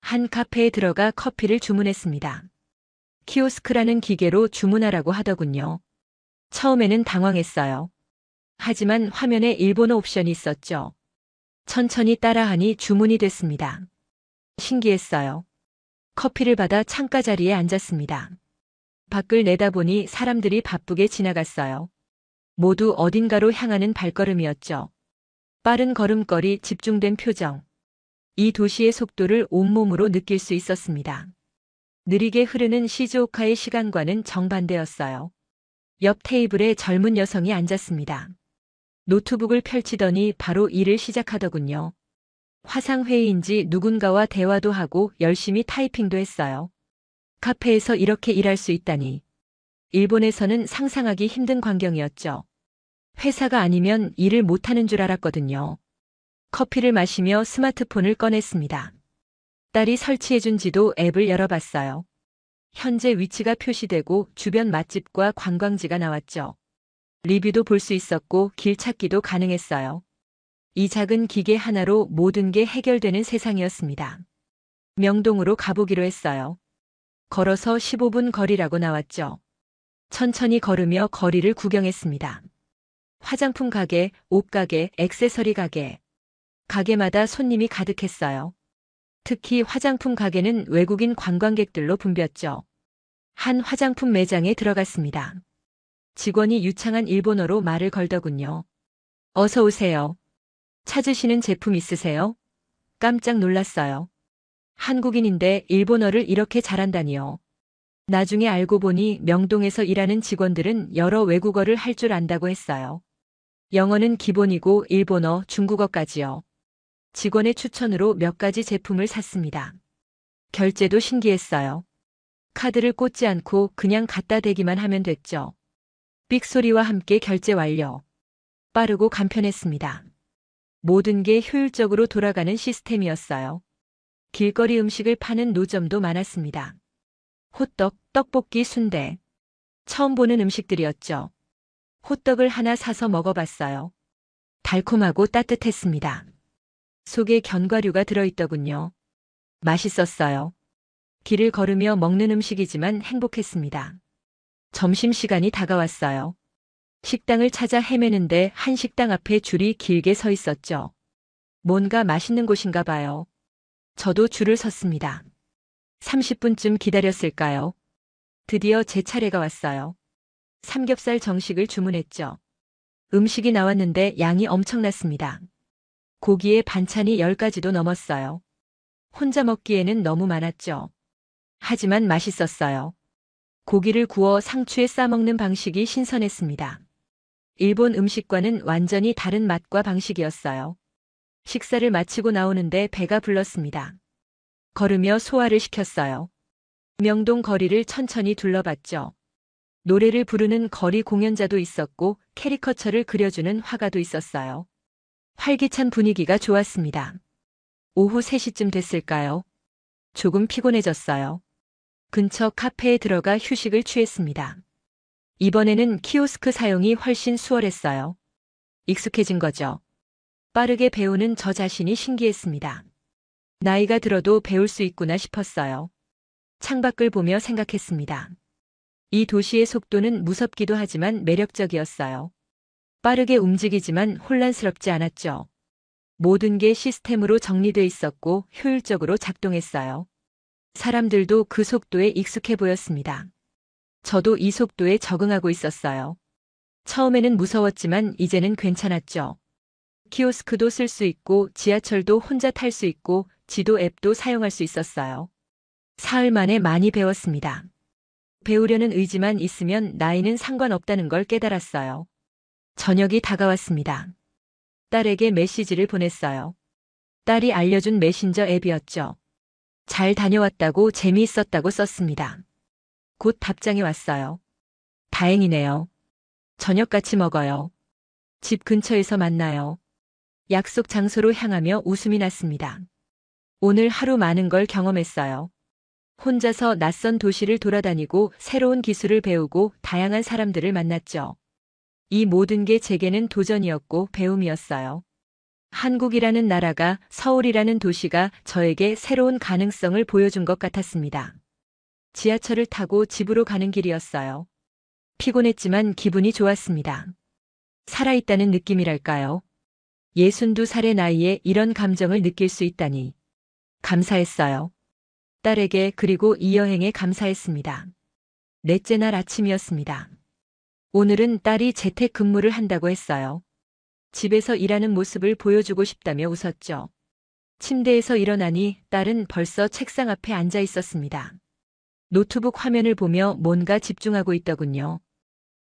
한 카페에 들어가 커피를 주문했습니다. 키오스크라는 기계로 주문하라고 하더군요. 처음에는 당황했어요. 하지만 화면에 일본어 옵션이 있었죠. 천천히 따라하니 주문이 됐습니다. 신기했어요. 커피를 받아 창가 자리에 앉았습니다. 밖을 내다보니 사람들이 바쁘게 지나갔어요. 모두 어딘가로 향하는 발걸음이었죠. 빠른 걸음걸이, 집중된 표정. 이 도시의 속도를 온몸으로 느낄 수 있었습니다. 느리게 흐르는 시즈오카의 시간과는 정반대였어요. 옆 테이블에 젊은 여성이 앉았습니다. 노트북을 펼치더니 바로 일을 시작하더군요. 화상회의인지 누군가와 대화도 하고 열심히 타이핑도 했어요. 카페에서 이렇게 일할 수 있다니. 일본에서는 상상하기 힘든 광경이었죠. 회사가 아니면 일을 못하는 줄 알았거든요. 커피를 마시며 스마트폰을 꺼냈습니다. 딸이 설치해준 지도 앱을 열어봤어요. 현재 위치가 표시되고 주변 맛집과 관광지가 나왔죠. 리뷰도 볼 수 있었고 길 찾기도 가능했어요. 이 작은 기계 하나로 모든 게 해결되는 세상이었습니다. 명동으로 가보기로 했어요. 걸어서 15분 거리라고 나왔죠. 천천히 걸으며 거리를 구경했습니다. 화장품 가게, 옷가게, 액세서리 가게. 가게마다 손님이 가득했어요. 특히 화장품 가게는 외국인 관광객들로 붐볐죠. 한 화장품 매장에 들어갔습니다. 직원이 유창한 일본어로 말을 걸더군요. 어서 오세요. 찾으시는 제품 있으세요? 깜짝 놀랐어요. 한국인인데 일본어를 이렇게 잘한다니요. 나중에 알고 보니 명동에서 일하는 직원들은 여러 외국어를 할 줄 안다고 했어요. 영어는 기본이고 일본어, 중국어까지요. 직원의 추천으로 몇 가지 제품을 샀습니다. 결제도 신기했어요. 카드를 꽂지 않고 그냥 갖다 대기만 하면 됐죠. 삑 소리와 함께 결제 완료. 빠르고 간편했습니다. 모든 게 효율적으로 돌아가는 시스템이었어요. 길거리 음식을 파는 노점도 많았습니다. 호떡, 떡볶이, 순대. 처음 보는 음식들이었죠. 호떡을 하나 사서 먹어봤어요. 달콤하고 따뜻했습니다. 속에 견과류가 들어있더군요. 맛있었어요. 길을 걸으며 먹는 음식이지만 행복했습니다. 점심시간이 다가왔어요. 식당을 찾아 헤매는데 한 식당 앞에 줄이 길게 서 있었죠. 뭔가 맛있는 곳인가 봐요. 저도 줄을 섰습니다. 30분쯤 기다렸을까요? 드디어 제 차례가 왔어요. 삼겹살 정식을 주문했죠. 음식이 나왔는데 양이 엄청났습니다. 고기에 반찬이 10가지도 넘었어요. 혼자 먹기에는 너무 많았죠. 하지만 맛있었어요. 고기를 구워 상추에 싸먹는 방식이 신선했습니다. 일본 음식과는 완전히 다른 맛과 방식이었어요. 식사를 마치고 나오는데 배가 불렀습니다. 걸으며 소화를 시켰어요. 명동 거리를 천천히 둘러봤죠. 노래를 부르는 거리 공연자도 있었고 캐리커처를 그려주는 화가도 있었어요. 활기찬 분위기가 좋았습니다. 오후 3시쯤 됐을까요? 조금 피곤해졌어요. 근처 카페에 들어가 휴식을 취했습니다. 이번에는 키오스크 사용이 훨씬 수월했어요. 익숙해진 거죠. 빠르게 배우는 저 자신이 신기했습니다. 나이가 들어도 배울 수 있구나 싶었어요. 창밖을 보며 생각했습니다. 이 도시의 속도는 무섭기도 하지만 매력적이었어요. 빠르게 움직이지만 혼란스럽지 않았죠. 모든 게 시스템으로 정리돼 있었고 효율적으로 작동했어요. 사람들도 그 속도에 익숙해 보였습니다. 저도 이 속도에 적응하고 있었어요. 처음에는 무서웠지만 이제는 괜찮았죠. 키오스크도 쓸 수 있고 지하철도 혼자 탈 수 있고 지도 앱도 사용할 수 있었어요. 사흘 만에 많이 배웠습니다. 배우려는 의지만 있으면 나이는 상관없다는 걸 깨달았어요. 저녁이 다가왔습니다. 딸에게 메시지를 보냈어요. 딸이 알려준 메신저 앱이었죠. 잘 다녀왔다고 재미있었다고 썼습니다. 곧 답장이 왔어요. 다행이네요. 저녁 같이 먹어요. 집 근처에서 만나요. 약속 장소로 향하며 웃음이 났습니다. 오늘 하루 많은 걸 경험했어요. 혼자서 낯선 도시를 돌아다니고 새로운 기술을 배우고 다양한 사람들을 만났죠. 이 모든 게 제게는 도전이었고 배움이었어요. 한국이라는 나라가, 서울이라는 도시가 저에게 새로운 가능성을 보여준 것 같았습니다. 지하철을 타고 집으로 가는 길이었어요. 피곤했지만 기분이 좋았습니다. 살아있다는 느낌이랄까요? 62살의 나이에 이런 감정을 느낄 수 있다니. 감사했어요. 딸에게 그리고 이 여행에 감사했습니다. 넷째 날 아침이었습니다. 오늘은 딸이 재택근무를 한다고 했어요. 집에서 일하는 모습을 보여주고 싶다며 웃었죠. 침대에서 일어나니 딸은 벌써 책상 앞에 앉아 있었습니다. 노트북 화면을 보며 뭔가 집중하고 있더군요.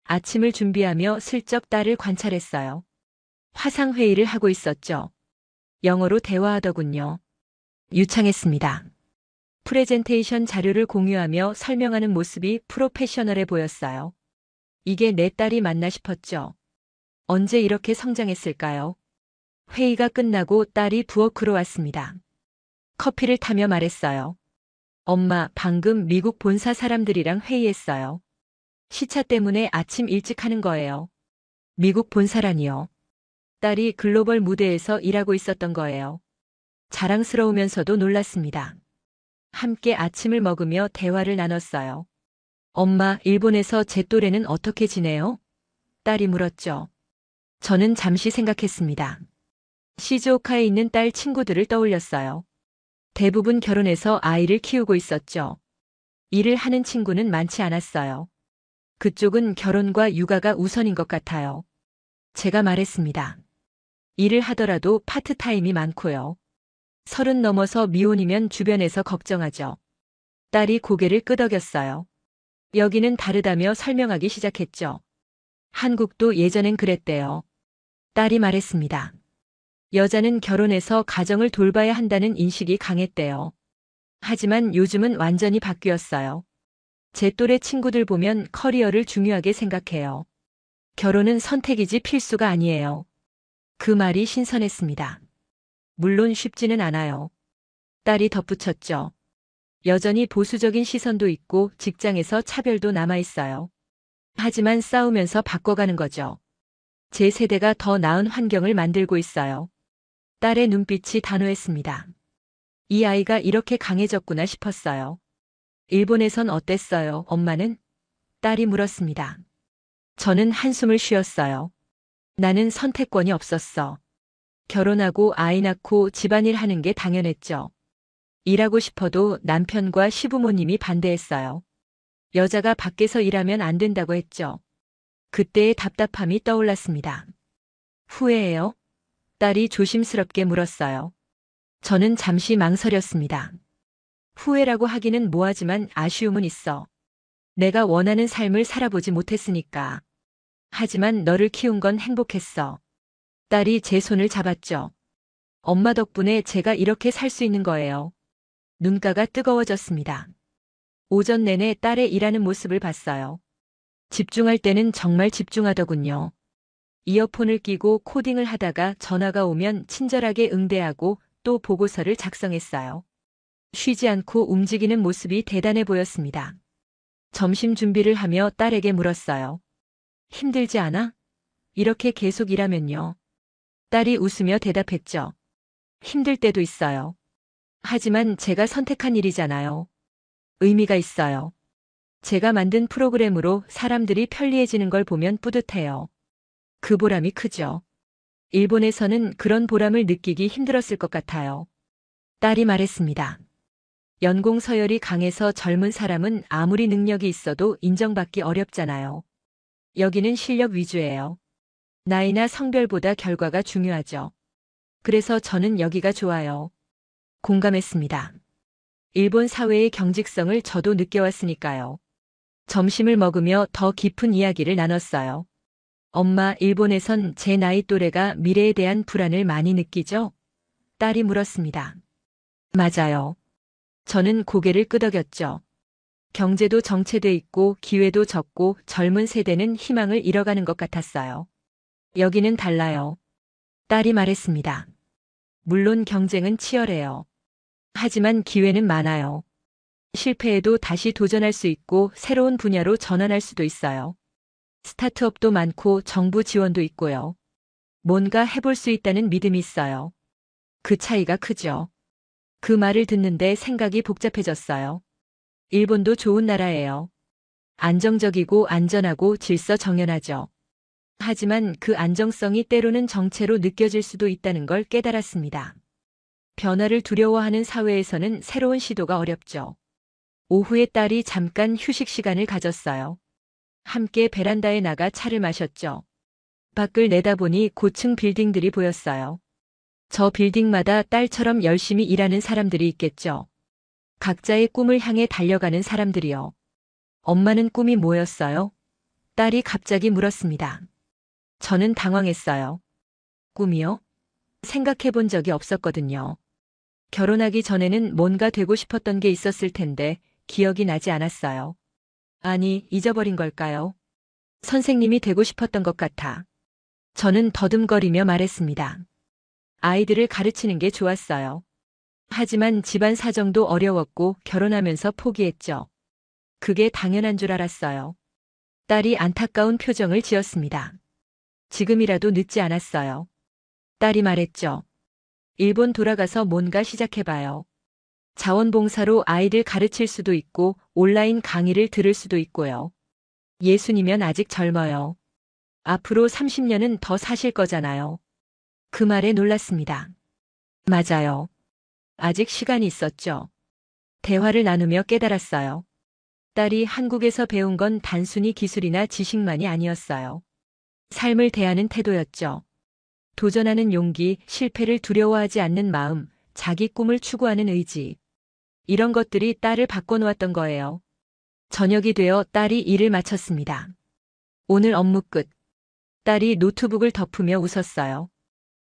아침을 준비하며 슬쩍 딸을 관찰했어요. 화상회의를 하고 있었죠. 영어로 대화하더군요. 유창했습니다. 프레젠테이션 자료를 공유하며 설명하는 모습이 프로페셔널해 보였어요. 이게 내 딸이 맞나 싶었죠. 언제 이렇게 성장했을까요? 회의가 끝나고 딸이 부엌으로 왔습니다. 커피를 타며 말했어요. 엄마, 방금 미국 본사 사람들이랑 회의했어요. 시차 때문에 아침 일찍 하는 거예요. 미국 본사라니요. 딸이 글로벌 무대에서 일하고 있었던 거예요. 자랑스러우면서도 놀랐습니다. 함께 아침을 먹으며 대화를 나눴어요. 엄마, 일본에서 제 또래는 어떻게 지내요? 딸이 물었죠. 저는 잠시 생각했습니다. 시즈오카에 있는 딸 친구들을 떠올렸어요. 대부분 결혼해서 아이를 키우고 있었죠. 일을 하는 친구는 많지 않았어요. 그쪽은 결혼과 육아가 우선인 것 같아요. 제가 말했습니다. 일을 하더라도 파트타임이 많고요. 30 넘어서 미혼이면 주변에서 걱정하죠. 딸이 고개를 끄덕였어요. 여기는 다르다며 설명하기 시작했죠. 한국도 예전엔 그랬대요. 딸이 말했습니다. 여자는 결혼해서 가정을 돌봐야 한다는 인식이 강했대요. 하지만 요즘은 완전히 바뀌었어요. 제 또래 친구들 보면 커리어를 중요하게 생각해요. 결혼은 선택이지 필수가 아니에요. 그 말이 신선했습니다. 물론 쉽지는 않아요. 딸이 덧붙였죠. 여전히 보수적인 시선도 있고 직장에서 차별도 남아있어요. 하지만 싸우면서 바꿔가는 거죠. 제 세대가 더 나은 환경을 만들고 있어요. 딸의 눈빛이 단호했습니다. 이 아이가 이렇게 강해졌구나 싶었어요. 일본에선 어땠어요, 엄마는? 딸이 물었습니다. 저는 한숨을 쉬었어요. 나는 선택권이 없었어. 결혼하고 아이 낳고 집안일 하는 게 당연했죠. 일하고 싶어도 남편과 시부모님이 반대했어요. 여자가 밖에서 일하면 안 된다고 했죠. 그때의 답답함이 떠올랐습니다. 후회해요? 딸이 조심스럽게 물었어요. 저는 잠시 망설였습니다. 후회라고 하기는 뭐하지만 아쉬움은 있어. 내가 원하는 삶을 살아보지 못했으니까. 하지만 너를 키운 건 행복했어. 딸이 제 손을 잡았죠. 엄마 덕분에 제가 이렇게 살 수 있는 거예요. 눈가가 뜨거워졌습니다. 오전 내내 딸의 일하는 모습을 봤어요. 집중할 때는 정말 집중하더군요. 이어폰을 끼고 코딩을 하다가 전화가 오면 친절하게 응대하고 또 보고서를 작성했어요. 쉬지 않고 움직이는 모습이 대단해 보였습니다. 점심 준비를 하며 딸에게 물었어요. 힘들지 않아? 이렇게 계속 일하면요. 딸이 웃으며 대답했죠. 힘들 때도 있어요. 하지만 제가 선택한 일이잖아요. 의미가 있어요. 제가 만든 프로그램으로 사람들이 편리해지는 걸 보면 뿌듯해요. 그 보람이 크죠. 일본에서는 그런 보람을 느끼기 힘들었을 것 같아요. 딸이 말했습니다. 연공 서열이 강해서 젊은 사람은 아무리 능력이 있어도 인정받기 어렵잖아요. 여기는 실력 위주예요. 나이나 성별보다 결과가 중요하죠. 그래서 저는 여기가 좋아요. 공감했습니다. 일본 사회의 경직성을 저도 느껴왔으니까요. 점심을 먹으며 더 깊은 이야기를 나눴어요. 엄마, 일본에선 제 나이 또래가 미래에 대한 불안을 많이 느끼죠? 딸이 물었습니다. 맞아요. 저는 고개를 끄덕였죠. 경제도 정체돼 있고 기회도 적고 젊은 세대는 희망을 잃어가는 것 같았어요. 여기는 달라요. 딸이 말했습니다. 물론 경쟁은 치열해요. 하지만 기회는 많아요. 실패해도 다시 도전할 수 있고 새로운 분야로 전환할 수도 있어요. 스타트업도 많고 정부 지원도 있고요. 뭔가 해볼 수 있다는 믿음이 있어요. 그 차이가 크죠. 그 말을 듣는데 생각이 복잡해졌어요. 일본도 좋은 나라예요. 안정적이고 안전하고 질서 정연하죠. 하지만 그 안정성이 때로는 정체로 느껴질 수도 있다는 걸 깨달았습니다. 변화를 두려워하는 사회에서는 새로운 시도가 어렵죠. 오후에 딸이 잠깐 휴식 시간을 가졌어요. 함께 베란다에 나가 차를 마셨죠. 밖을 내다보니 고층 빌딩들이 보였어요. 저 빌딩마다 딸처럼 열심히 일하는 사람들이 있겠죠. 각자의 꿈을 향해 달려가는 사람들이요. 엄마는 꿈이 뭐였어요? 딸이 갑자기 물었습니다. 저는 당황했어요. 꿈이요? 생각해 본 적이 없었거든요. 결혼하기 전에는 뭔가 되고 싶었던 게 있었을 텐데 기억이 나지 않았어요. 아니, 잊어버린 걸까요? 선생님이 되고 싶었던 것 같아. 저는 더듬거리며 말했습니다. 아이들을 가르치는 게 좋았어요. 하지만 집안 사정도 어려웠고 결혼하면서 포기했죠. 그게 당연한 줄 알았어요. 딸이 안타까운 표정을 지었습니다. 지금이라도 늦지 않았어요. 딸이 말했죠. 일본 돌아가서 뭔가 시작해봐요. 자원봉사로 아이들 가르칠 수도 있고 온라인 강의를 들을 수도 있고요. 예순이면 아직 젊어요. 앞으로 30년은 더 사실 거잖아요. 그 말에 놀랐습니다. 맞아요. 아직 시간이 있었죠. 대화를 나누며 깨달았어요. 딸이 한국에서 배운 건 단순히 기술이나 지식만이 아니었어요. 삶을 대하는 태도였죠. 도전하는 용기, 실패를 두려워하지 않는 마음, 자기 꿈을 추구하는 의지. 이런 것들이 딸을 바꿔놓았던 거예요. 저녁이 되어 딸이 일을 마쳤습니다. 오늘 업무 끝. 딸이 노트북을 덮으며 웃었어요.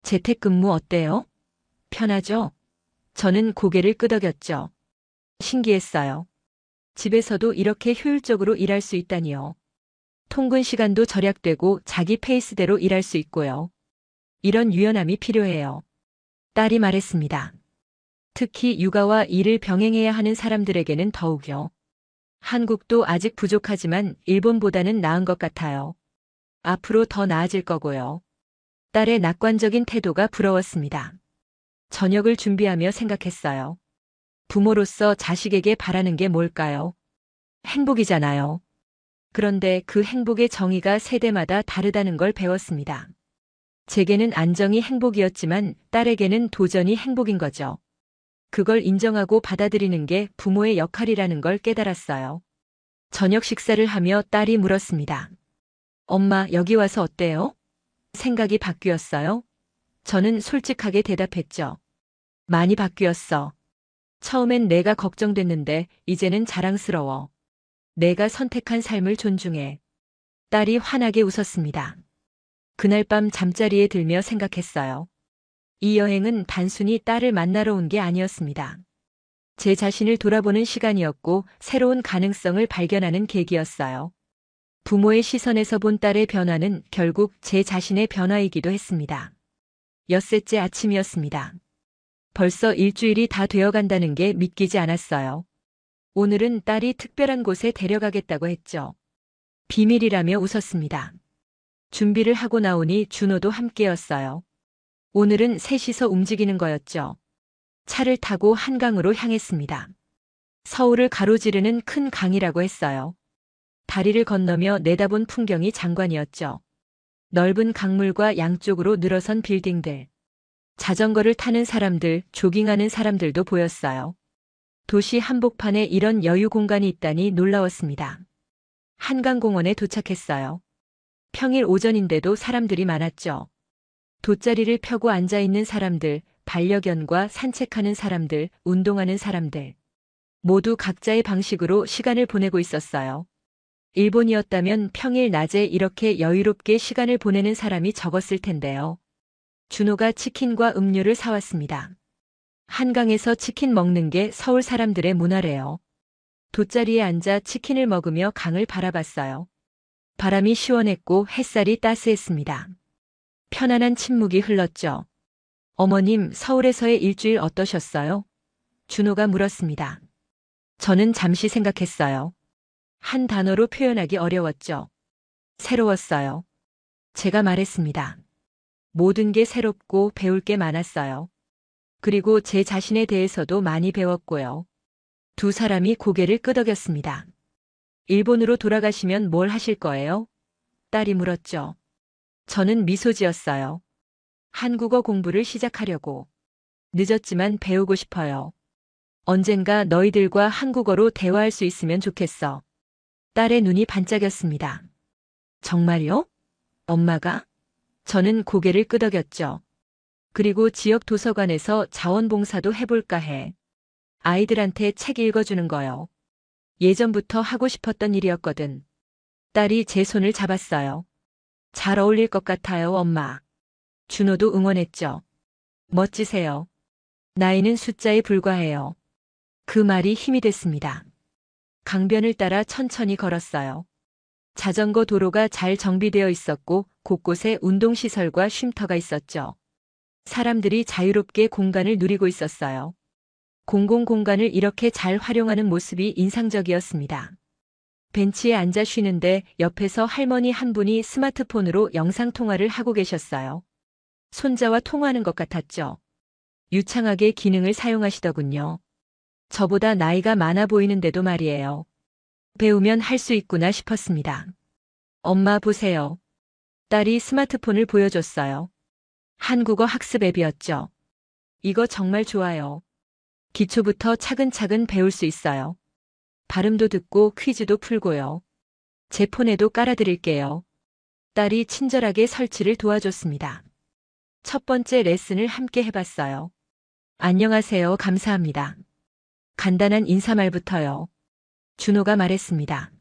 재택근무 어때요? 편하죠? 저는 고개를 끄덕였죠. 신기했어요. 집에서도 이렇게 효율적으로 일할 수 있다니요. 통근 시간도 절약되고 자기 페이스대로 일할 수 있고요. 이런 유연함이 필요해요. 딸이 말했습니다. 특히 육아와 일을 병행해야 하는 사람들에게는 더욱요. 한국도 아직 부족하지만 일본보다는 나은 것 같아요. 앞으로 더 나아질 거고요. 딸의 낙관적인 태도가 부러웠습니다. 저녁을 준비하며 생각했어요. 부모로서 자식에게 바라는 게 뭘까요? 행복이잖아요. 그런데 그 행복의 정의가 세대마다 다르다는 걸 배웠습니다. 제게는 안정이 행복이었지만 딸에게는 도전이 행복인 거죠. 그걸 인정하고 받아들이는 게 부모의 역할이라는 걸 깨달았어요. 저녁 식사를 하며 딸이 물었습니다. 엄마, 여기 와서 어때요? 생각이 바뀌었어요? 저는 솔직하게 대답했죠. 많이 바뀌었어. 처음엔 내가 걱정됐는데 이제는 자랑스러워. 내가 선택한 삶을 존중해. 딸이 환하게 웃었습니다. 그날 밤 잠자리에 들며 생각했어요. 이 여행은 단순히 딸을 만나러 온 게 아니었습니다. 제 자신을 돌아보는 시간이었고 새로운 가능성을 발견하는 계기였어요. 부모의 시선에서 본 딸의 변화는 결국 제 자신의 변화이기도 했습니다. 엿새째 아침이었습니다. 벌써 일주일이 다 되어간다는 게 믿기지 않았어요. 오늘은 딸이 특별한 곳에 데려가겠다고 했죠. 비밀이라며 웃었습니다. 준비를 하고 나오니 준호도 함께였어요. 오늘은 셋이서 움직이는 거였죠. 차를 타고 한강으로 향했습니다. 서울을 가로지르는 큰 강이라고 했어요. 다리를 건너며 내다본 풍경이 장관이었죠. 넓은 강물과 양쪽으로 늘어선 빌딩들. 자전거를 타는 사람들, 조깅하는 사람들도 보였어요. 도시 한복판에 이런 여유 공간이 있다니 놀라웠습니다. 한강공원에 도착했어요. 평일 오전인데도 사람들이 많았죠. 돗자리를 펴고 앉아있는 사람들, 반려견과 산책하는 사람들, 운동하는 사람들. 모두 각자의 방식으로 시간을 보내고 있었어요. 일본이었다면 평일 낮에 이렇게 여유롭게 시간을 보내는 사람이 적었을 텐데요. 준호가 치킨과 음료를 사왔습니다. 한강에서 치킨 먹는 게 서울 사람들의 문화래요. 돗자리에 앉아 치킨을 먹으며 강을 바라봤어요. 바람이 시원했고 햇살이 따스했습니다. 편안한 침묵이 흘렀죠. 어머님, 서울에서의 일주일 어떠셨어요? 준호가 물었습니다. 저는 잠시 생각했어요. 한 단어로 표현하기 어려웠죠. 새로웠어요. 제가 말했습니다. 모든 게 새롭고 배울 게 많았어요. 그리고 제 자신에 대해서도 많이 배웠고요. 두 사람이 고개를 끄덕였습니다. 일본으로 돌아가시면 뭘 하실 거예요? 딸이 물었죠. 저는 미소 지었어요. 한국어 공부를 시작하려고. 늦었지만 배우고 싶어요. 언젠가 너희들과 한국어로 대화할 수 있으면 좋겠어. 딸의 눈이 반짝였습니다. 정말요? 엄마가? 저는 고개를 끄덕였죠. 그리고 지역 도서관에서 자원봉사도 해볼까 해. 아이들한테 책 읽어주는 거요. 예전부터 하고 싶었던 일이었거든. 딸이 제 손을 잡았어요. 잘 어울릴 것 같아요, 엄마. 준호도 응원했죠. 멋지세요. 나이는 숫자에 불과해요. 그 말이 힘이 됐습니다. 강변을 따라 천천히 걸었어요. 자전거 도로가 잘 정비되어 있었고 곳곳에 운동시설과 쉼터가 있었죠. 사람들이 자유롭게 공간을 누리고 있었어요. 공공공간을 이렇게 잘 활용하는 모습이 인상적이었습니다. 벤치에 앉아 쉬는데 옆에서 할머니 한 분이 스마트폰으로 영상통화를 하고 계셨어요. 손자와 통화하는 것 같았죠. 유창하게 기능을 사용하시더군요. 저보다 나이가 많아 보이는데도 말이에요. 배우면 할 수 있구나 싶었습니다. 엄마 보세요. 딸이 스마트폰을 보여줬어요. 한국어 학습 앱이었죠. 이거 정말 좋아요. 기초부터 차근차근 배울 수 있어요. 발음도 듣고 퀴즈도 풀고요. 제 폰에도 깔아드릴게요. 딸이 친절하게 설치를 도와줬습니다. 첫 번째 레슨을 함께 해봤어요. 안녕하세요, 감사합니다. 간단한 인사말부터요. 준호가 말했습니다.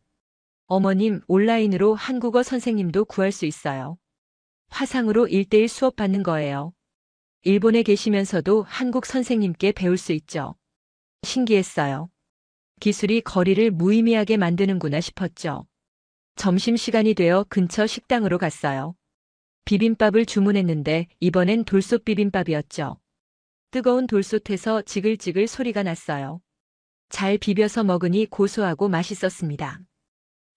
어머님, 온라인으로 한국어 선생님도 구할 수 있어요. 화상으로 1:1 수업 받는 거예요. 일본에 계시면서도 한국 선생님께 배울 수 있죠. 신기했어요. 기술이 거리를 무의미하게 만드는구나 싶었죠. 점심시간이 되어 근처 식당으로 갔어요. 비빔밥을 주문했는데 이번엔 돌솥 비빔밥이었죠. 뜨거운 돌솥에서 지글지글 소리가 났어요. 잘 비벼서 먹으니 고소하고 맛있었습니다.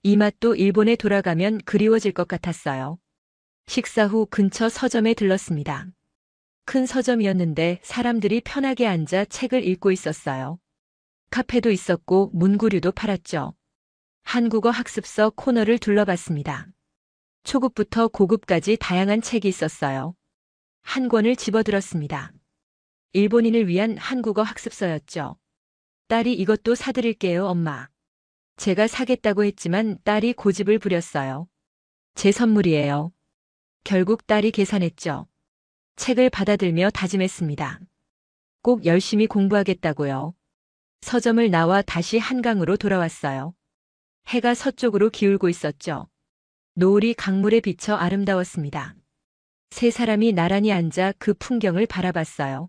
이 맛도 일본에 돌아가면 그리워질 것 같았어요. 식사 후 근처 서점에 들렀습니다. 큰 서점이었는데 사람들이 편하게 앉아 책을 읽고 있었어요. 카페도 있었고 문구류도 팔았죠. 한국어 학습서 코너를 둘러봤습니다. 초급부터 고급까지 다양한 책이 있었어요. 한 권을 집어들었습니다. 일본인을 위한 한국어 학습서였죠. 딸이 이것도 사드릴게요, 엄마. 제가 사겠다고 했지만 딸이 고집을 부렸어요. 제 선물이에요. 결국 딸이 계산했죠. 책을 받아들며 다짐했습니다. 꼭 열심히 공부하겠다고요. 서점을 나와 다시 한강으로 돌아왔어요. 해가 서쪽으로 기울고 있었죠. 노을이 강물에 비쳐 아름다웠습니다. 세 사람이 나란히 앉아 그 풍경을 바라봤어요.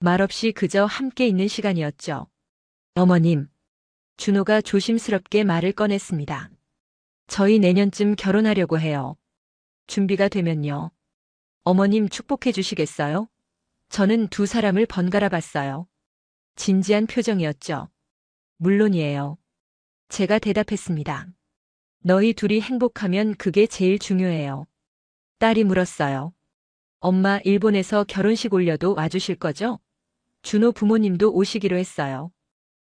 말없이 그저 함께 있는 시간이었죠. 어머님, 준호가 조심스럽게 말을 꺼냈습니다. 저희 내년쯤 결혼하려고 해요. 준비가 되면요. 어머님 축복해 주시겠어요? 저는 두 사람을 번갈아 봤어요. 진지한 표정이었죠. 물론이에요. 제가 대답했습니다. 너희 둘이 행복하면 그게 제일 중요해요. 딸이 물었어요. 엄마, 일본에서 결혼식 올려도 와주실 거죠? 준호 부모님도 오시기로 했어요.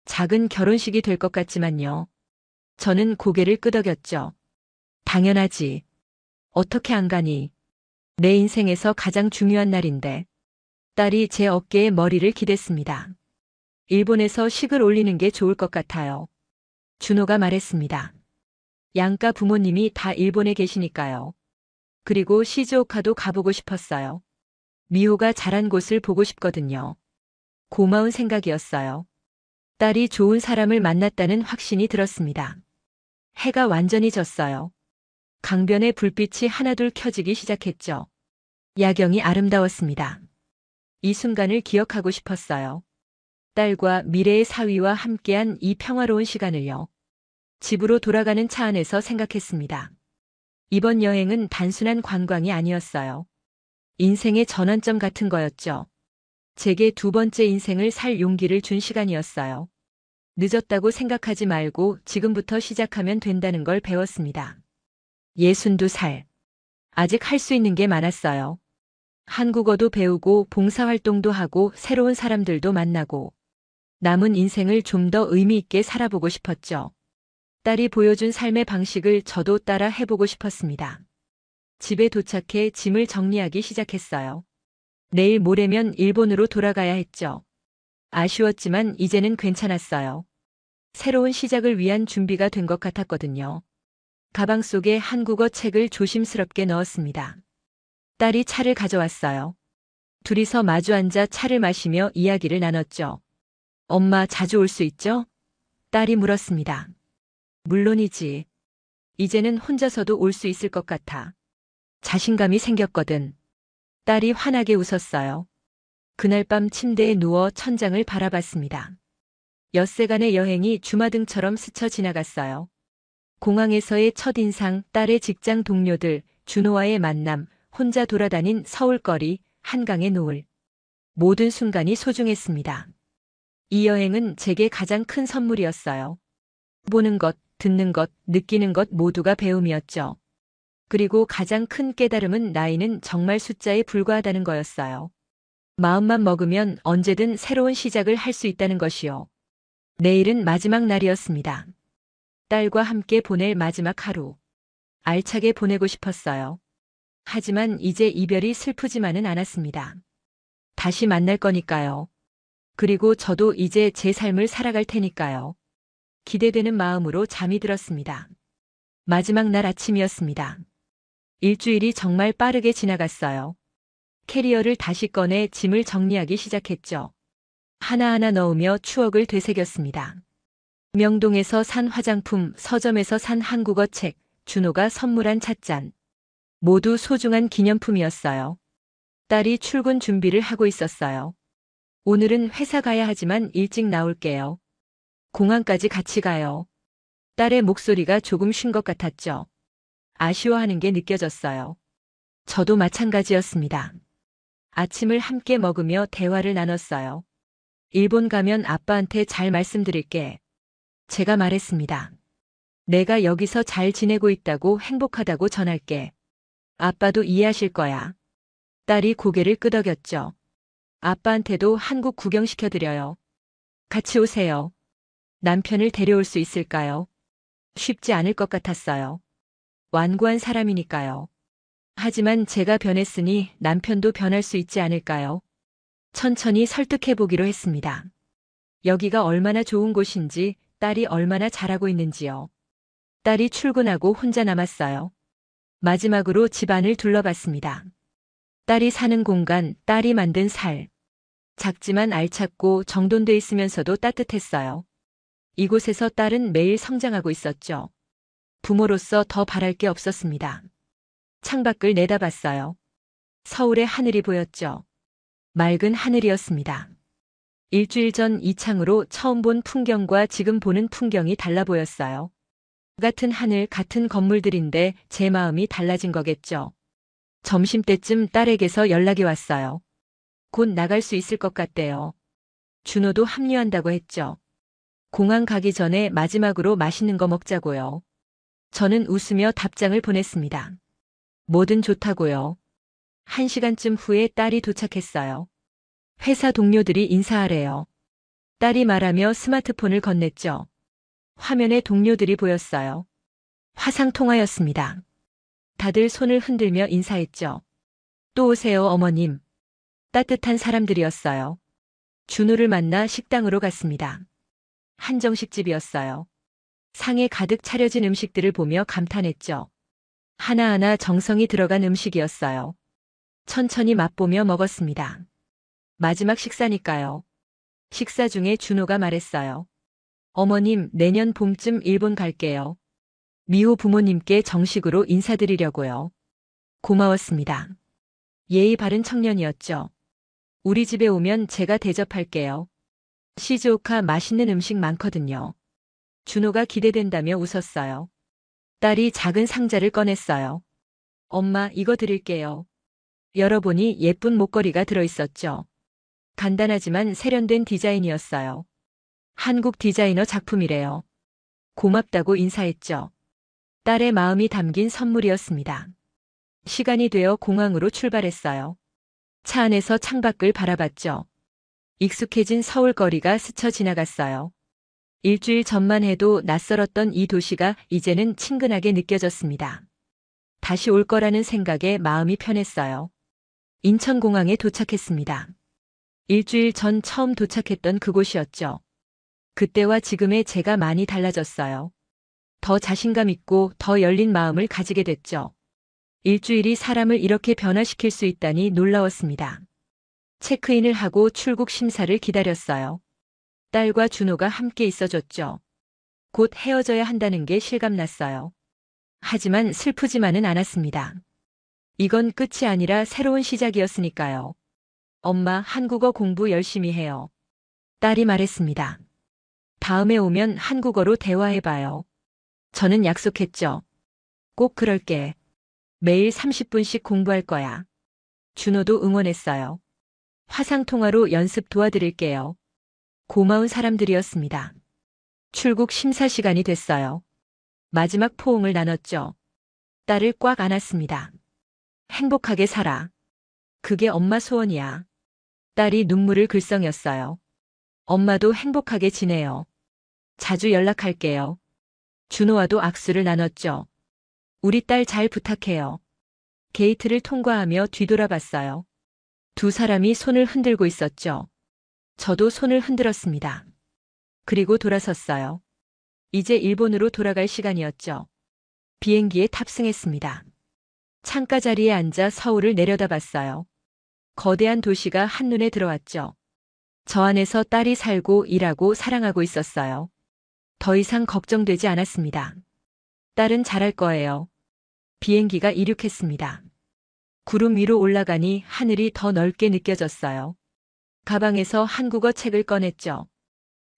작은 결혼식이 될 것 같지만요. 저는 고개를 끄덕였죠. 당연하지. 어떻게 안 가니? 내 인생에서 가장 중요한 날인데. 딸이 제 어깨에 머리를 기댔습니다. 일본에서 식을 올리는 게 좋을 것 같아요. 준호가 말했습니다. 양가 부모님이 다 일본에 계시니까요. 그리고 시즈오카도 가보고 싶었어요. 미호가 자란 곳을 보고 싶거든요. 고마운 생각이었어요. 딸이 좋은 사람을 만났다는 확신이 들었습니다. 해가 완전히 졌어요. 강변의 불빛이 하나둘 켜지기 시작했죠. 야경이 아름다웠습니다. 이 순간을 기억하고 싶었어요. 딸과 미래의 사위와 함께한 이 평화로운 시간을요. 집으로 돌아가는 차 안에서 생각했습니다. 이번 여행은 단순한 관광이 아니었어요. 인생의 전환점 같은 거였죠. 제게 두 번째 인생을 살 용기를 준 시간이었어요. 늦었다고 생각하지 말고 지금부터 시작하면 된다는 걸 배웠습니다. 62살. 아직 할 수 있는 게 많았어요. 한국어도 배우고 봉사활동도 하고 새로운 사람들도 만나고 남은 인생을 좀 더 의미 있게 살아보고 싶었죠. 딸이 보여준 삶의 방식을 저도 따라 해보고 싶었습니다. 집에 도착해 짐을 정리하기 시작했어요. 내일 모레면 일본으로 돌아가야 했죠. 아쉬웠지만 이제는 괜찮았어요. 새로운 시작을 위한 준비가 된 것 같았거든요. 가방 속에 한국어 책을 조심스럽게 넣었습니다. 딸이 차를 가져왔어요. 둘이서 마주 앉아 차를 마시며 이야기를 나눴죠. 엄마 자주 올 수 있죠? 딸이 물었습니다. 물론이지. 이제는 혼자서도 올 수 있을 것 같아. 자신감이 생겼거든. 딸이 환하게 웃었어요. 그날 밤 침대에 누워 천장을 바라봤습니다. 엿새간의 여행이 주마등처럼 스쳐 지나갔어요. 공항에서의 첫인상, 딸의 직장 동료들, 준호와의 만남, 혼자 돌아다닌 서울거리, 한강의 노을. 모든 순간이 소중했습니다. 이 여행은 제게 가장 큰 선물이었어요. 보는 것, 듣는 것, 느끼는 것 모두가 배움이었죠. 그리고 가장 큰 깨달음은 나이는 정말 숫자에 불과하다는 거였어요. 마음만 먹으면 언제든 새로운 시작을 할 수 있다는 것이요. 내일은 마지막 날이었습니다. 딸과 함께 보낼 마지막 하루. 알차게 보내고 싶었어요. 하지만 이제 이별이 슬프지만은 않았습니다. 다시 만날 거니까요. 그리고 저도 이제 제 삶을 살아갈 테니까요. 기대되는 마음으로 잠이 들었습니다. 마지막 날 아침이었습니다. 일주일이 정말 빠르게 지나갔어요. 캐리어를 다시 꺼내 짐을 정리하기 시작했죠. 하나하나 넣으며 추억을 되새겼습니다. 명동에서 산 화장품, 서점에서 산 한국어 책, 준호가 선물한 찻잔. 모두 소중한 기념품이었어요. 딸이 출근 준비를 하고 있었어요. 오늘은 회사 가야 하지만 일찍 나올게요. 공항까지 같이 가요. 딸의 목소리가 조금 쉰 것 같았죠. 아쉬워하는 게 느껴졌어요. 저도 마찬가지였습니다. 아침을 함께 먹으며 대화를 나눴어요. 일본 가면 아빠한테 잘 말씀드릴게. 제가 말했습니다. 내가 여기서 잘 지내고 있다고 행복하다고 전할게. 아빠도 이해하실 거야. 딸이 고개를 끄덕였죠. 아빠한테도 한국 구경시켜드려요. 같이 오세요. 남편을 데려올 수 있을까요? 쉽지 않을 것 같았어요. 완고한 사람이니까요. 하지만 제가 변했으니 남편도 변할 수 있지 않을까요? 천천히 설득해보기로 했습니다. 여기가 얼마나 좋은 곳인지, 딸이 얼마나 잘하고 있는지요. 딸이 출근하고 혼자 남았어요. 마지막으로 집안을 둘러봤습니다. 딸이 사는 공간, 딸이 만든 살. 작지만 알찼고 정돈돼 있으면서도 따뜻했어요. 이곳에서 딸은 매일 성장하고 있었죠. 부모로서 더 바랄 게 없었습니다. 창밖을 내다봤어요. 서울의 하늘이 보였죠. 맑은 하늘이었습니다. 일주일 전 이 창으로 처음 본 풍경과 지금 보는 풍경이 달라 보였어요. 같은 하늘, 같은 건물들인데 제 마음이 달라진 거겠죠. 점심때쯤 딸에게서 연락이 왔어요. 곧 나갈 수 있을 것 같대요. 준호도 합류한다고 했죠. 공항 가기 전에 마지막으로 맛있는 거 먹자고요. 저는 웃으며 답장을 보냈습니다. 뭐든 좋다고요. 1시간쯤 후에 딸이 도착했어요. 회사 동료들이 인사하래요. 딸이 말하며 스마트폰을 건넸죠. 화면에 동료들이 보였어요. 화상통화였습니다. 다들 손을 흔들며 인사했죠. 또 오세요, 어머님. 따뜻한 사람들이었어요. 준우를 만나 식당으로 갔습니다. 한정식집이었어요. 상에 가득 차려진 음식들을 보며 감탄했죠. 하나하나 정성이 들어간 음식이었어요. 천천히 맛보며 먹었습니다. 마지막 식사니까요. 식사 중에 준호가 말했어요. 어머님, 내년 봄쯤 일본 갈게요. 미호 부모님께 정식으로 인사드리려고요. 고마웠습니다. 예의 바른 청년이었죠. 우리 집에 오면 제가 대접할게요. 시즈오카 맛있는 음식 많거든요. 준호가 기대된다며 웃었어요. 딸이 작은 상자를 꺼냈어요. 엄마, 이거 드릴게요. 열어보니 예쁜 목걸이가 들어있었죠. 간단하지만 세련된 디자인이었어요. 한국 디자이너 작품이래요. 고맙다고 인사했죠. 딸의 마음이 담긴 선물이었습니다. 시간이 되어 공항으로 출발했어요. 차 안에서 창밖을 바라봤죠. 익숙해진 서울거리가 스쳐 지나갔어요. 일주일 전만 해도 낯설었던 이 도시가 이제는 친근하게 느껴졌습니다. 다시 올 거라는 생각에 마음이 편했어요. 인천공항에 도착했습니다. 일주일 전 처음 도착했던 그곳이었죠. 그때와 지금의 제가 많이 달라졌어요. 더 자신감 있고 더 열린 마음을 가지게 됐죠. 일주일이 사람을 이렇게 변화시킬 수 있다니 놀라웠습니다. 체크인을 하고 출국 심사를 기다렸어요. 딸과 준호가 함께 있어줬죠. 곧 헤어져야 한다는 게 실감났어요. 하지만 슬프지만은 않았습니다. 이건 끝이 아니라 새로운 시작이었으니까요. 엄마, 한국어 공부 열심히 해요. 딸이 말했습니다. 다음에 오면 한국어로 대화해봐요. 저는 약속했죠. 꼭 그럴게. 매일 30분씩 공부할 거야. 준호도 응원했어요. 화상통화로 연습 도와드릴게요. 고마운 사람들이었습니다. 출국 심사 시간이 됐어요. 마지막 포옹을 나눴죠. 딸을 꽉 안았습니다. 행복하게 살아. 그게 엄마 소원이야. 딸이 눈물을 글썽였어요. 엄마도 행복하게 지내요. 자주 연락할게요. 준호와도 악수를 나눴죠. 우리 딸 잘 부탁해요. 게이트를 통과하며 뒤돌아봤어요. 두 사람이 손을 흔들고 있었죠. 저도 손을 흔들었습니다. 그리고 돌아섰어요. 이제 일본으로 돌아갈 시간이었죠. 비행기에 탑승했습니다. 창가 자리에 앉아 서울을 내려다봤어요. 거대한 도시가 한눈에 들어왔죠. 저 안에서 딸이 살고 일하고 사랑하고 있었어요. 더 이상 걱정되지 않았습니다. 딸은 잘할 거예요. 비행기가 이륙했습니다. 구름 위로 올라가니 하늘이 더 넓게 느껴졌어요. 가방에서 한국어 책을 꺼냈죠.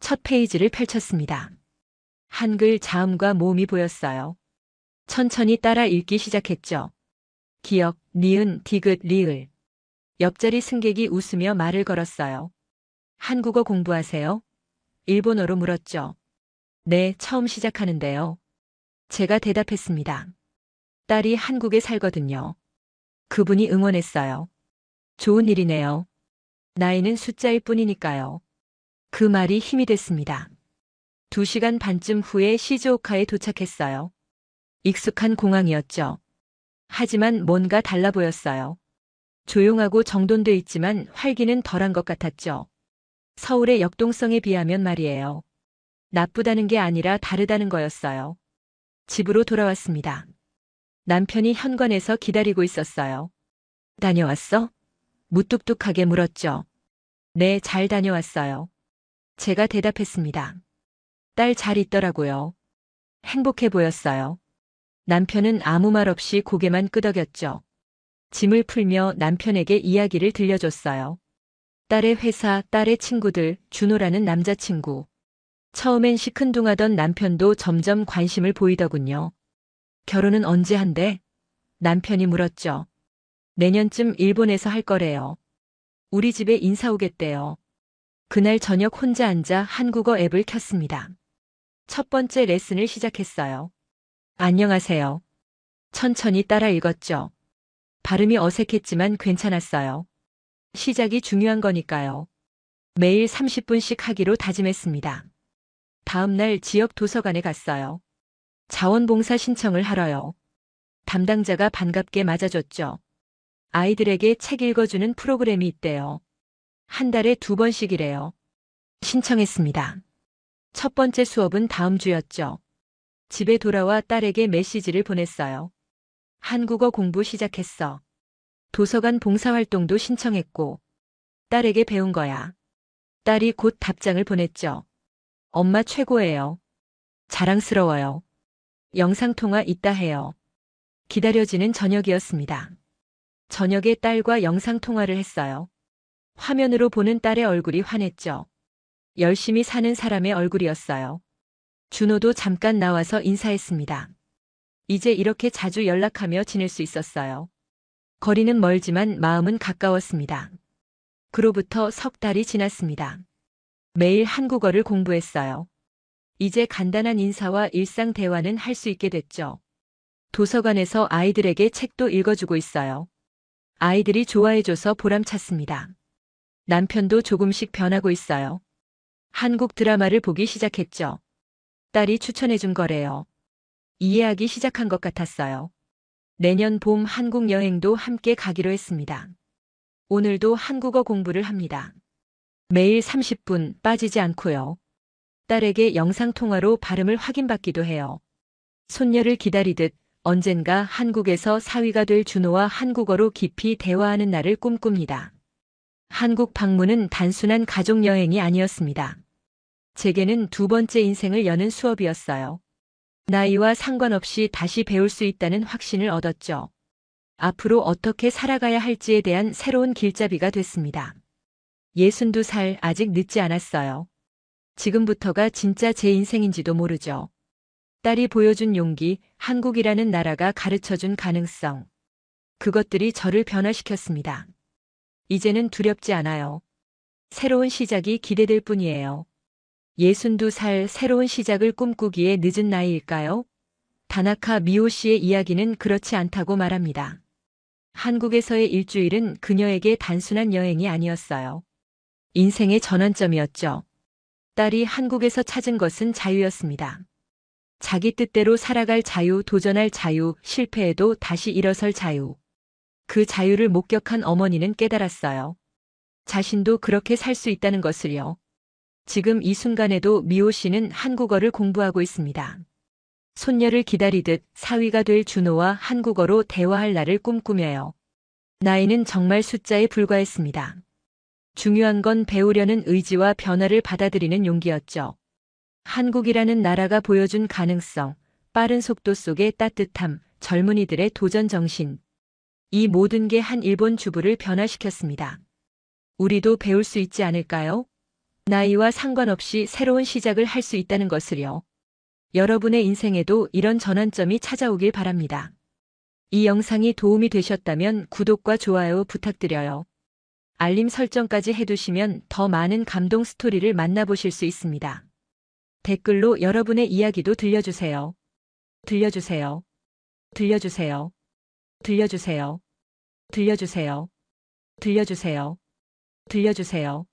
첫 페이지를 펼쳤습니다. 한글 자음과 모음이 보였어요. 천천히 따라 읽기 시작했죠. 기역, 니은, 디귿, 리을. 옆자리 승객이 웃으며 말을 걸었어요. 한국어 공부하세요? 일본어로 물었죠. 네, 처음 시작하는데요. 제가 대답했습니다. 딸이 한국에 살거든요. 그분이 응원했어요. 좋은 일이네요. 나이는 숫자일 뿐이니까요. 그 말이 힘이 됐습니다. 2시간 반쯤 후에 시즈오카에 도착했어요. 익숙한 공항이었죠. 하지만 뭔가 달라 보였어요. 조용하고 정돈돼 있지만 활기는 덜한 것 같았죠. 서울의 역동성에 비하면 말이에요. 나쁘다는 게 아니라 다르다는 거였어요. 집으로 돌아왔습니다. 남편이 현관에서 기다리고 있었어요. 다녀왔어? 무뚝뚝하게 물었죠. 네, 잘 다녀왔어요. 제가 대답했습니다. 딸 잘 있더라고요. 행복해 보였어요. 남편은 아무 말 없이 고개만 끄덕였죠. 짐을 풀며 남편에게 이야기를 들려줬어요. 딸의 회사, 딸의 친구들, 준호라는 남자친구. 처음엔 시큰둥하던 남편도 점점 관심을 보이더군요. 결혼은 언제 한대? 남편이 물었죠. 내년쯤 일본에서 할 거래요. 우리 집에 인사 오겠대요. 그날 저녁 혼자 앉아 한국어 앱을 켰습니다. 첫 번째 레슨을 시작했어요. 안녕하세요. 천천히 따라 읽었죠. 발음이 어색했지만 괜찮았어요. 시작이 중요한 거니까요. 매일 30분씩 하기로 다짐했습니다. 다음 날 지역 도서관에 갔어요. 자원봉사 신청을 하러요. 담당자가 반갑게 맞아줬죠. 아이들에게 책 읽어주는 프로그램이 있대요. 한 달에 2번씩이래요. 신청했습니다. 첫 번째 수업은 다음 주였죠. 집에 돌아와 딸에게 메시지를 보냈어요. 한국어 공부 시작했어. 도서관 봉사활동도 신청했고, 딸에게 배운 거야. 딸이 곧 답장을 보냈죠. 엄마 최고예요. 자랑스러워요. 영상통화 있다 해요. 기다려지는 저녁이었습니다. 저녁에 딸과 영상통화를 했어요. 화면으로 보는 딸의 얼굴이 환했죠. 열심히 사는 사람의 얼굴이었어요. 준호도 잠깐 나와서 인사했습니다. 이제 이렇게 자주 연락하며 지낼 수 있었어요. 거리는 멀지만 마음은 가까웠습니다. 그로부터 석 달이 지났습니다. 매일 한국어를 공부했어요. 이제 간단한 인사와 일상 대화는 할 수 있게 됐죠. 도서관에서 아이들에게 책도 읽어주고 있어요. 아이들이 좋아해줘서 보람찼습니다. 남편도 조금씩 변하고 있어요. 한국 드라마를 보기 시작했죠. 딸이 추천해준 거래요. 이해하기 시작한 것 같았어요. 내년 봄 한국 여행도 함께 가기로 했습니다. 오늘도 한국어 공부를 합니다. 매일 30분 빠지지 않고요. 딸에게 영상통화로 발음을 확인받기도 해요. 손녀를 기다리듯 언젠가 한국에서 사위가 될 준호와 한국어로 깊이 대화하는 날을 꿈꿉니다. 한국 방문은 단순한 가족여행이 아니었습니다. 제게는 두 번째 인생을 여는 수업이었어요. 나이와 상관없이 다시 배울 수 있다는 확신을 얻었죠. 앞으로 어떻게 살아가야 할지에 대한 새로운 길잡이가 됐습니다. 62살 아직 늦지 않았어요. 지금부터가 진짜 제 인생인지도 모르죠. 딸이 보여준 용기, 한국이라는 나라가 가르쳐준 가능성. 그것들이 저를 변화시켰습니다. 이제는 두렵지 않아요. 새로운 시작이 기대될 뿐이에요. 62살 새로운 시작을 꿈꾸기에 늦은 나이일까요? 다나카 미오 씨의 이야기는 그렇지 않다고 말합니다. 한국에서의 일주일은 그녀에게 단순한 여행이 아니었어요. 인생의 전환점이었죠. 딸이 한국에서 찾은 것은 자유였습니다. 자기 뜻대로 살아갈 자유, 도전할 자유, 실패해도 다시 일어설 자유. 그 자유를 목격한 어머니는 깨달았어요. 자신도 그렇게 살 수 있다는 것을요. 지금 이 순간에도 미호 씨는 한국어를 공부하고 있습니다. 손녀를 기다리듯 사위가 될 준호와 한국어로 대화할 날을 꿈꾸며요. 나이는 정말 숫자에 불과했습니다. 중요한 건 배우려는 의지와 변화를 받아들이는 용기였죠. 한국이라는 나라가 보여준 가능성, 빠른 속도 속의 따뜻함, 젊은이들의 도전 정신. 이 모든 게 한 일본 주부를 변화시켰습니다. 우리도 배울 수 있지 않을까요? 나이와 상관없이 새로운 시작을 할 수 있다는 것을요. 여러분의 인생에도 이런 전환점이 찾아오길 바랍니다. 이 영상이 도움이 되셨다면 구독과 좋아요 부탁드려요. 알림 설정까지 해두시면 더 많은 감동 스토리를 만나보실 수 있습니다. 댓글로 여러분의 이야기도 들려주세요. 들려주세요. 들려주세요. 들려주세요. 들려주세요. 들려주세요. 들려주세요.